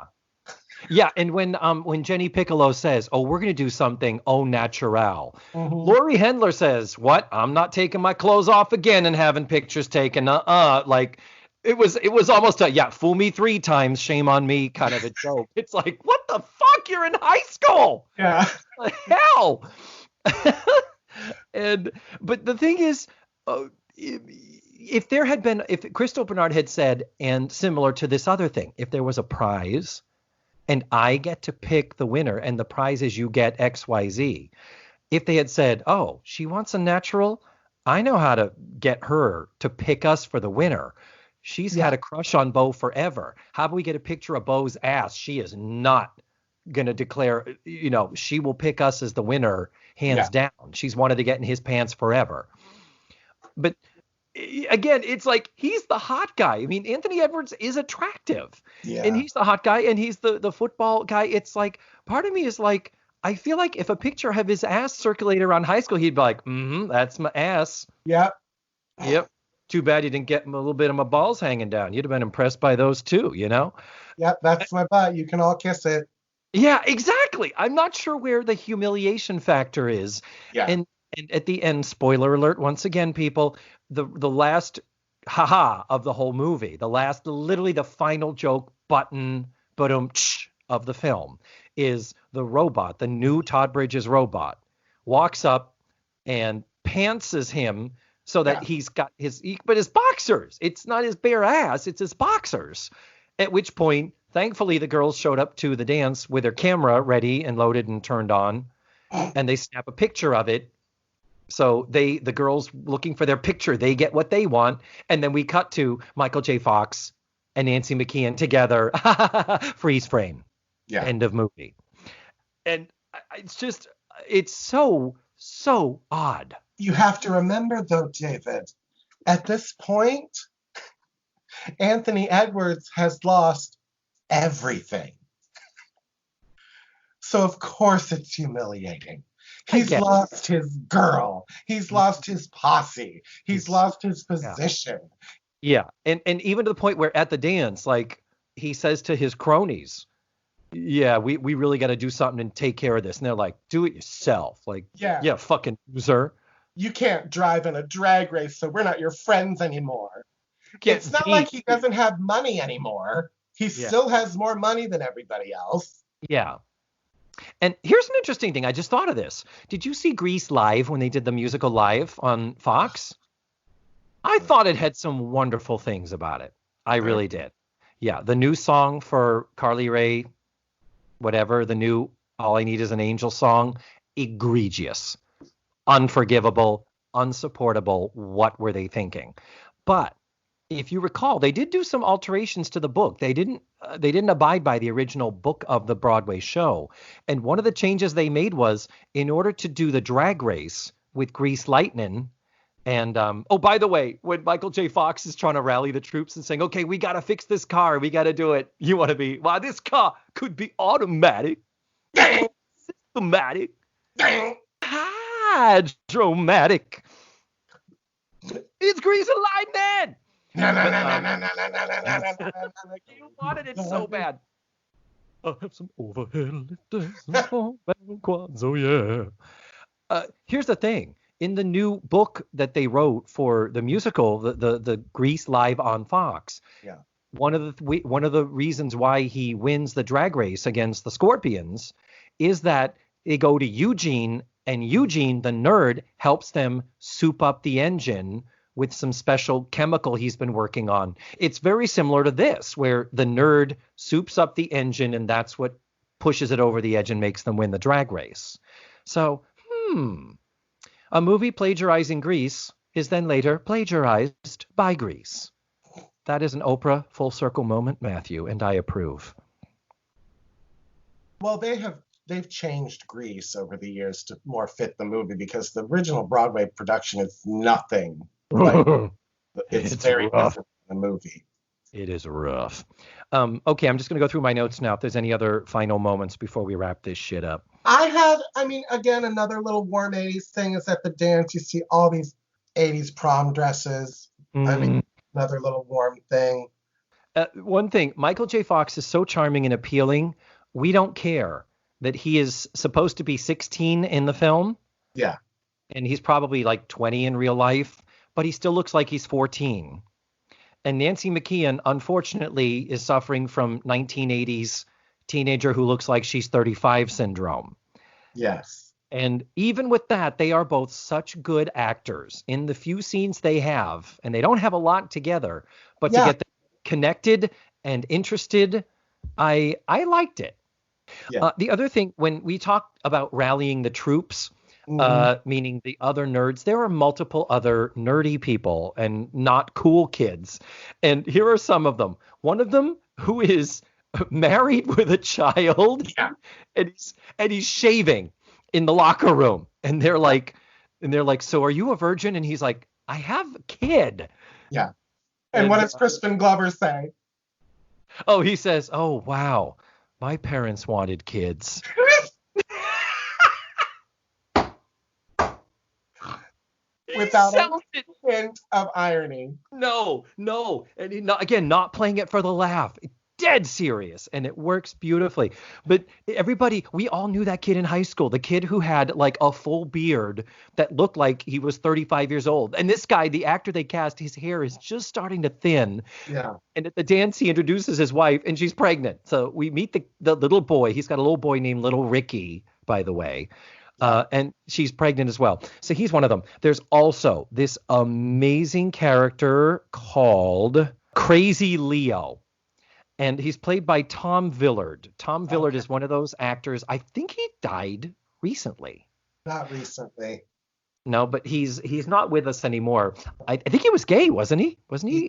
and when Jenny Piccolo says, "Oh, we're going to do something au naturel," Laurie Hendler says, "What? I'm not taking my clothes off again and having pictures taken." Like, it was almost a fool me 3 times, shame on me kind of a joke. It's like, what the fuck? You're in high school. Yeah. What the hell? But the thing is, if Crystal Bernard had said, and similar to this other thing, if there was a prize and I get to pick the winner and the prize is you get XYZ, if they had said, oh, she wants a natural, I know how to get her to pick us for the winner. She's had a crush on Bo forever. How about we get a picture of Bo's ass? She is not going to declare, she will pick us as the winner, hands down. She's wanted to get in his pants forever. But again, it's like, he's the hot guy. I mean, Anthony Edwards is attractive. Yeah. And he's the hot guy, and he's the football guy. It's like, part of me is like, I feel like if a picture of his ass circulated around high school, he'd be like, that's my ass. Yep. Too bad you didn't get a little bit of my balls hanging down. You'd have been impressed by those too, Yep, that's my butt. You can all kiss it. Yeah, exactly. I'm not sure where the humiliation factor is. Yeah. And at the end, spoiler alert, once again, people, the last haha of the whole movie, literally the final joke button, of the film is the robot, the new Todd Bridges robot, walks up and pantses him so that he's got his boxers. It's not his bare ass, it's his boxers. At which point, thankfully, the girls showed up to the dance with their camera ready and loaded and turned on, and they snap a picture of it. So the girls looking for their picture, they get what they want. And then we cut to Michael J. Fox and Nancy McKeon together. Freeze frame. Yeah. End of movie. And it's so odd. You have to remember, though, David, at this point, Anthony Edwards has lost everything. So, of course, it's humiliating. He's lost his girl. He's lost his posse. He's lost his position. Yeah. And even to the point where at the dance, like, he says to his cronies, yeah, we really got to do something and take care of this. And they're like, do it yourself. Like, yeah, fucking loser. You can't drive in a drag race, so we're not your friends anymore. It's not like he doesn't have money anymore. He still has more money than everybody else. Yeah. And here's an interesting thing. I just thought of this. Did you see Grease live when they did the musical live on Fox? I thought it had some wonderful things about it. I really did. Yeah. The new song for Carly Rae, whatever, the new All I Need Is an Angel song, egregious, unforgivable, unsupportable. What were they thinking? But if you recall, they did do some alterations to the book. They didn't abide by the original book of the Broadway show. And one of the changes they made was, in order to do the drag race with Grease Lightning, and by the way, when Michael J. Fox is trying to rally the troops and saying, okay, we got to fix this car, we got to do it. You want to be, well, this car could be automatic, systematic, hydromatic. It's Grease and Lightning. No. You wanted it so bad. I have some overhead lifters and small quads. Oh yeah. Here's the thing. In the new book that they wrote for the musical, the Grease Live on Fox, Yeah. one of the reasons why he wins the drag race against the Scorpions is that they go to Eugene, and Eugene, the nerd, helps them soup up the engine with some special chemical he's been working on. It's very similar to this, where the nerd soups up the engine, and that's what pushes it over the edge and makes them win the drag race. So, a movie plagiarizing Grease is then later plagiarized by Grease. That is an Oprah full circle moment, Matthew, and I approve. Well, they've changed Grease over the years to more fit the movie, because the original Broadway production is nothing like it's very rough. different from the movie. It is rough. Okay, I'm just going to go through my notes now if there's any other final moments before we wrap this shit up. Again, another little warm 80s thing is at the dance. You see all these 80s prom dresses. Another little warm thing. One thing, Michael J. Fox is so charming and appealing. We don't care that he is supposed to be 16 in the film. Yeah. And he's probably like 20 in real life, but he still looks like he's 14. And Nancy McKeon, unfortunately, is suffering from 1980s teenager who looks like she's 35 syndrome. Yes. And even with that, they are both such good actors in the few scenes they have, and they don't have a lot together, but to get them connected and interested, I liked it. Yeah. The other thing, when we talked about rallying the troops, meaning the other nerds, there are multiple other nerdy people and not cool kids. And here are some of them. One of them who is married with a child, and he's shaving in the locker room, and they're like, so are you a virgin? And he's like, I have a kid. Yeah. And what does Crispin Glover say? Oh, he says, oh wow, my parents wanted kids. Without a hint of irony. No. And not playing it for the laugh. Dead serious, and it works beautifully. But everybody, we all knew that kid in high school, the kid who had like a full beard that looked like he was 35 years old. And this guy, the actor they cast, his hair is just starting to thin. Yeah. And at the dance, he introduces his wife, and she's pregnant. So we meet the little boy. He's got a little boy named Little Ricky, by the way. And she's pregnant as well. So he's one of them. There's also this amazing character called Crazy Leo. And he's played by Tom Villard. Tom Villard is one of those actors. I think he died recently. Not recently. No, but he's not with us anymore. I think he was gay, wasn't he? Wasn't he? He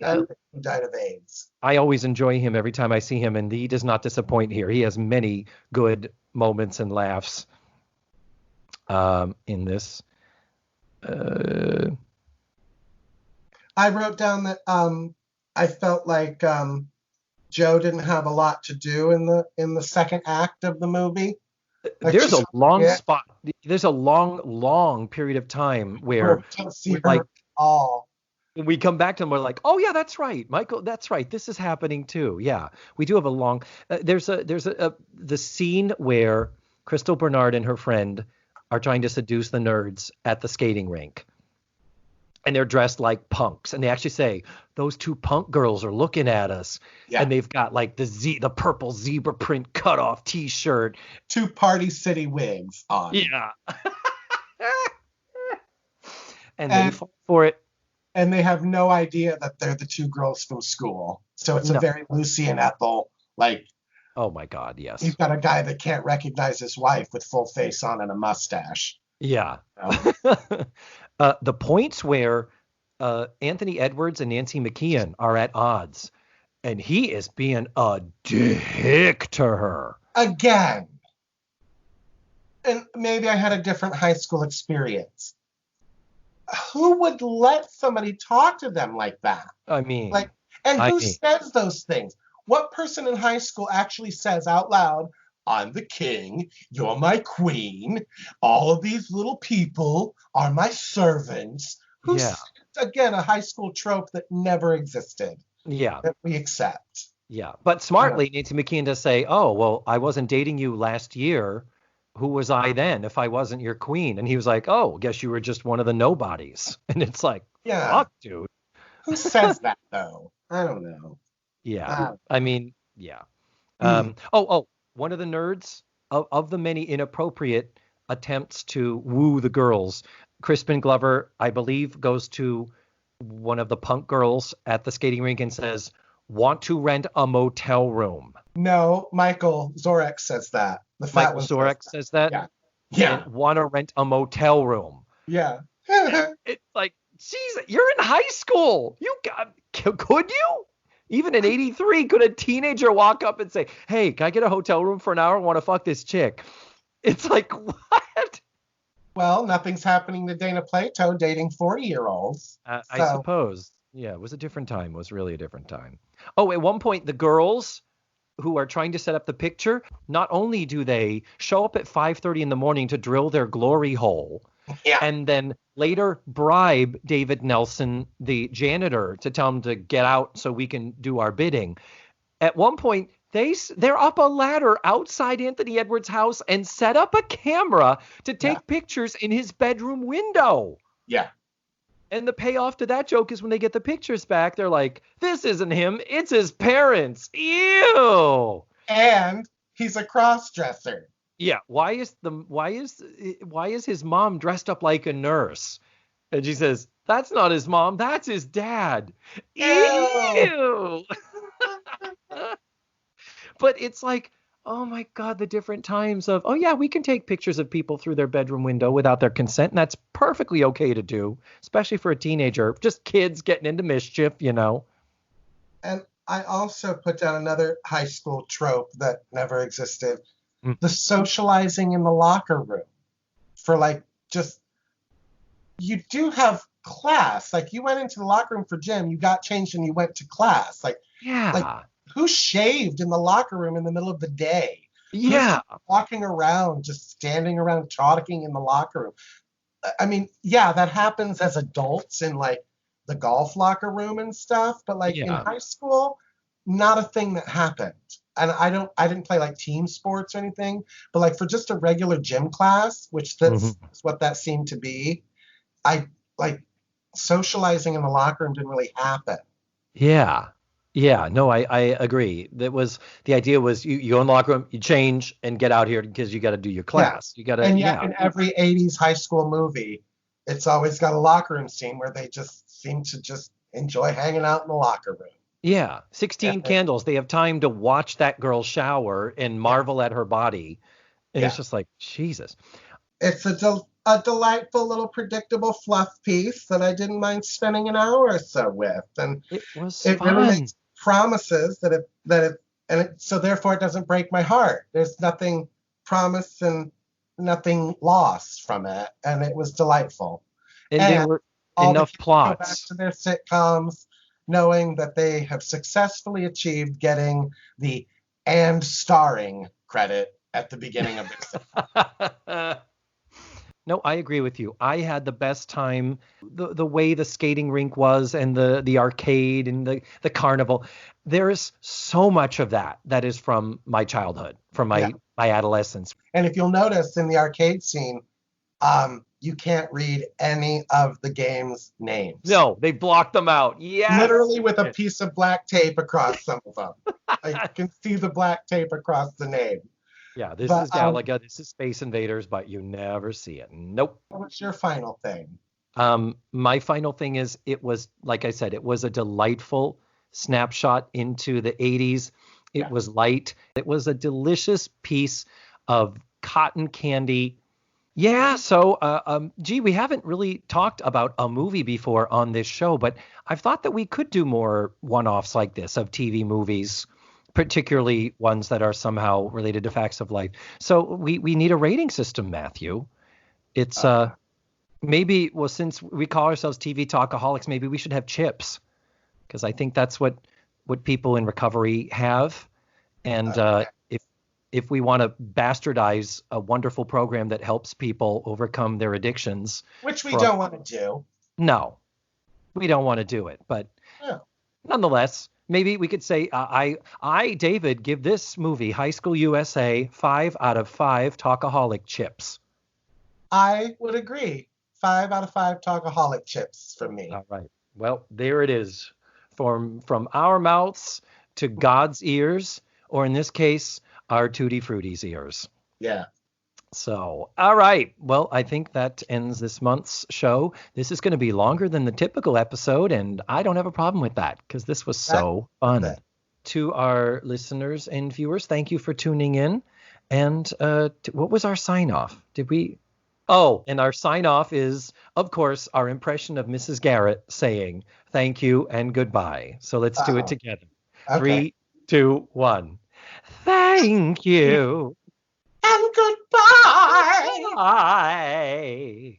died of AIDS. I always enjoy him every time I see him, and he does not disappoint here. He has many good moments and laughs in this. I wrote down that I felt like Joe didn't have a lot to do in the second act of the movie. Like, there's a long spot. There's a long period of time where we come back to him. We're like, oh yeah, that's right, Michael. That's right. This is happening too. Yeah, we do have a long. There's the scene where Crystal Bernard and her friend are trying to seduce the nerds at the skating rink. And they're dressed like punks. And they actually say, those two punk girls are looking at us. Yeah. And they've got like the purple zebra print cutoff T-shirt. 2 Party City wigs on. Yeah. and they fall for it. And they have no idea that they're the 2 girls from school. So it's a very Lucy and Ethel, like. Oh my God, yes. You've got a guy that can't recognize his wife with full face on and a mustache. Yeah. The points where Anthony Edwards and Nancy McKeon are at odds, and he is being a dick to her. Again. And maybe I had a different high school experience. Who would let somebody talk to them like that? I mean. Who says those things? What person in high school actually says out loud, I'm the king, you're my queen, all of these little people are my servants? Who says again, a high school trope that never existed Yeah. that we accept. Yeah. But smartly, Nancy McKeon does say, oh, well, I wasn't dating you last year. Who was I then if I wasn't your queen? And he was like, oh, guess you were just one of the nobodies. And it's like, Yeah. fuck, dude. Who says that, though? I don't know. Yeah. I mean, yeah. Hmm. One of the nerds of the many inappropriate attempts to woo the girls, Crispin Glover, I believe, goes to one of the punk girls at the skating rink and says, want to rent a motel room. No, Michael Zorek says that. The fat Michael one Zorek says that. Yeah. Yeah. And want to rent a motel room. Yeah. It's like, geez, you're in high school. Could you? Even in 83, could a teenager walk up and say, hey, can I get a hotel room for an hour? I want to fuck this chick. It's like, what? Well, nothing's happening to Dana Plato dating 40-year-olds. I suppose. Yeah, it was a different time. It was really a different time. Oh, at one point, the girls who are trying to set up the picture, not only do they show up at 5:30 in the morning to drill their glory hole, and then later bribe David Nelson, the janitor, to tell him to get out so we can do our bidding. At one point, they're up a ladder outside Anthony Edwards' house and set up a camera to take pictures in his bedroom window. Yeah. And the payoff to that joke is when they get the pictures back, they're like, this isn't him, it's his parents. Ew. And he's a cross-dresser. Yeah, why is his mom dressed up like a nurse? And she says, that's not his mom, that's his dad. Ew. But it's like, oh my God, the different times of, oh yeah, we can take pictures of people through their bedroom window without their consent, and that's perfectly okay to do, especially for a teenager, just kids getting into mischief, you know. And I also put down another high school trope that never existed. The socializing in the locker room for like just, you do have class. Like you went into the locker room for gym, you got changed and you went to class. Like who shaved in the locker room in the middle of the day? Yeah. Who's walking around, just standing around talking in the locker room. I mean, yeah, that happens as adults in like the golf locker room and stuff, but like in high school, not a thing that happened. And I didn't play like team sports or anything, but like for just a regular gym class, which that's what that seemed to be, I like socializing in the locker room didn't really happen. Yeah. Yeah, no, I agree. The idea was you go in the locker room, you change and get out here because you got to do your class. You got to, and yet in every 80s high school movie, it's always got a locker room scene where they just seem to just enjoy hanging out in the locker room. Yeah, 16 Candles. They have time to watch that girl shower and marvel at her body. And it's just like, Jesus. It's a delightful little predictable fluff piece that I didn't mind spending an hour or so with. And it fun. Really makes promises so therefore it doesn't break my heart. There's nothing promised and nothing lost from it. And it was delightful. And there were enough plots. Go back to their sitcoms, knowing that they have successfully achieved getting the and starring credit at the beginning of their No, I agree with you. I had the best time, the way the skating rink was and the arcade and the carnival. There is so much of that is from my childhood, from my adolescence. And if you'll notice in the arcade scene, you can't read any of the game's names. No, they blocked them out. Yeah. Literally with a piece of black tape across some of them. I can see the black tape across the name. Yeah, this is Galaga, this is Space Invaders, but you never see it. Nope. What's your final thing? My final thing is, it was, like I said, it was a delightful snapshot into the 80s. It was light. It was a delicious piece of cotton candy. Yeah, so, we haven't really talked about a movie before on this show, but I've thought that we could do more one-offs like this of TV movies, particularly ones that are somehow related to facts of life. So we need a rating system, Matthew. It's maybe, well, since we call ourselves TV Talkaholics, maybe we should have chips, because I think that's what people in recovery have. And if we want to bastardize a wonderful program that helps people overcome their addictions. Which we don't want to do. No. we don't want to do it. But Yeah. nonetheless, maybe we could say, David, give this movie, High School USA, 5 out of 5 Talkaholic chips. I would agree. 5 out of 5 Talkaholic chips from me. All right. Well, there it is. From our mouths to God's ears, or in this case, our Tutti Frutti's ears. Yeah. So, all right. Well, I think that ends this month's show. This is going to be longer than the typical episode, and I don't have a problem with that because this was so fun. To our listeners and viewers, thank you for tuning in. And what was our sign off? Did we? Oh, and our sign off is, of course, our impression of Mrs. Garrett saying thank you and goodbye. So let's do it together. Okay. 3, 2, 1. Thank you. And goodbye. Bye.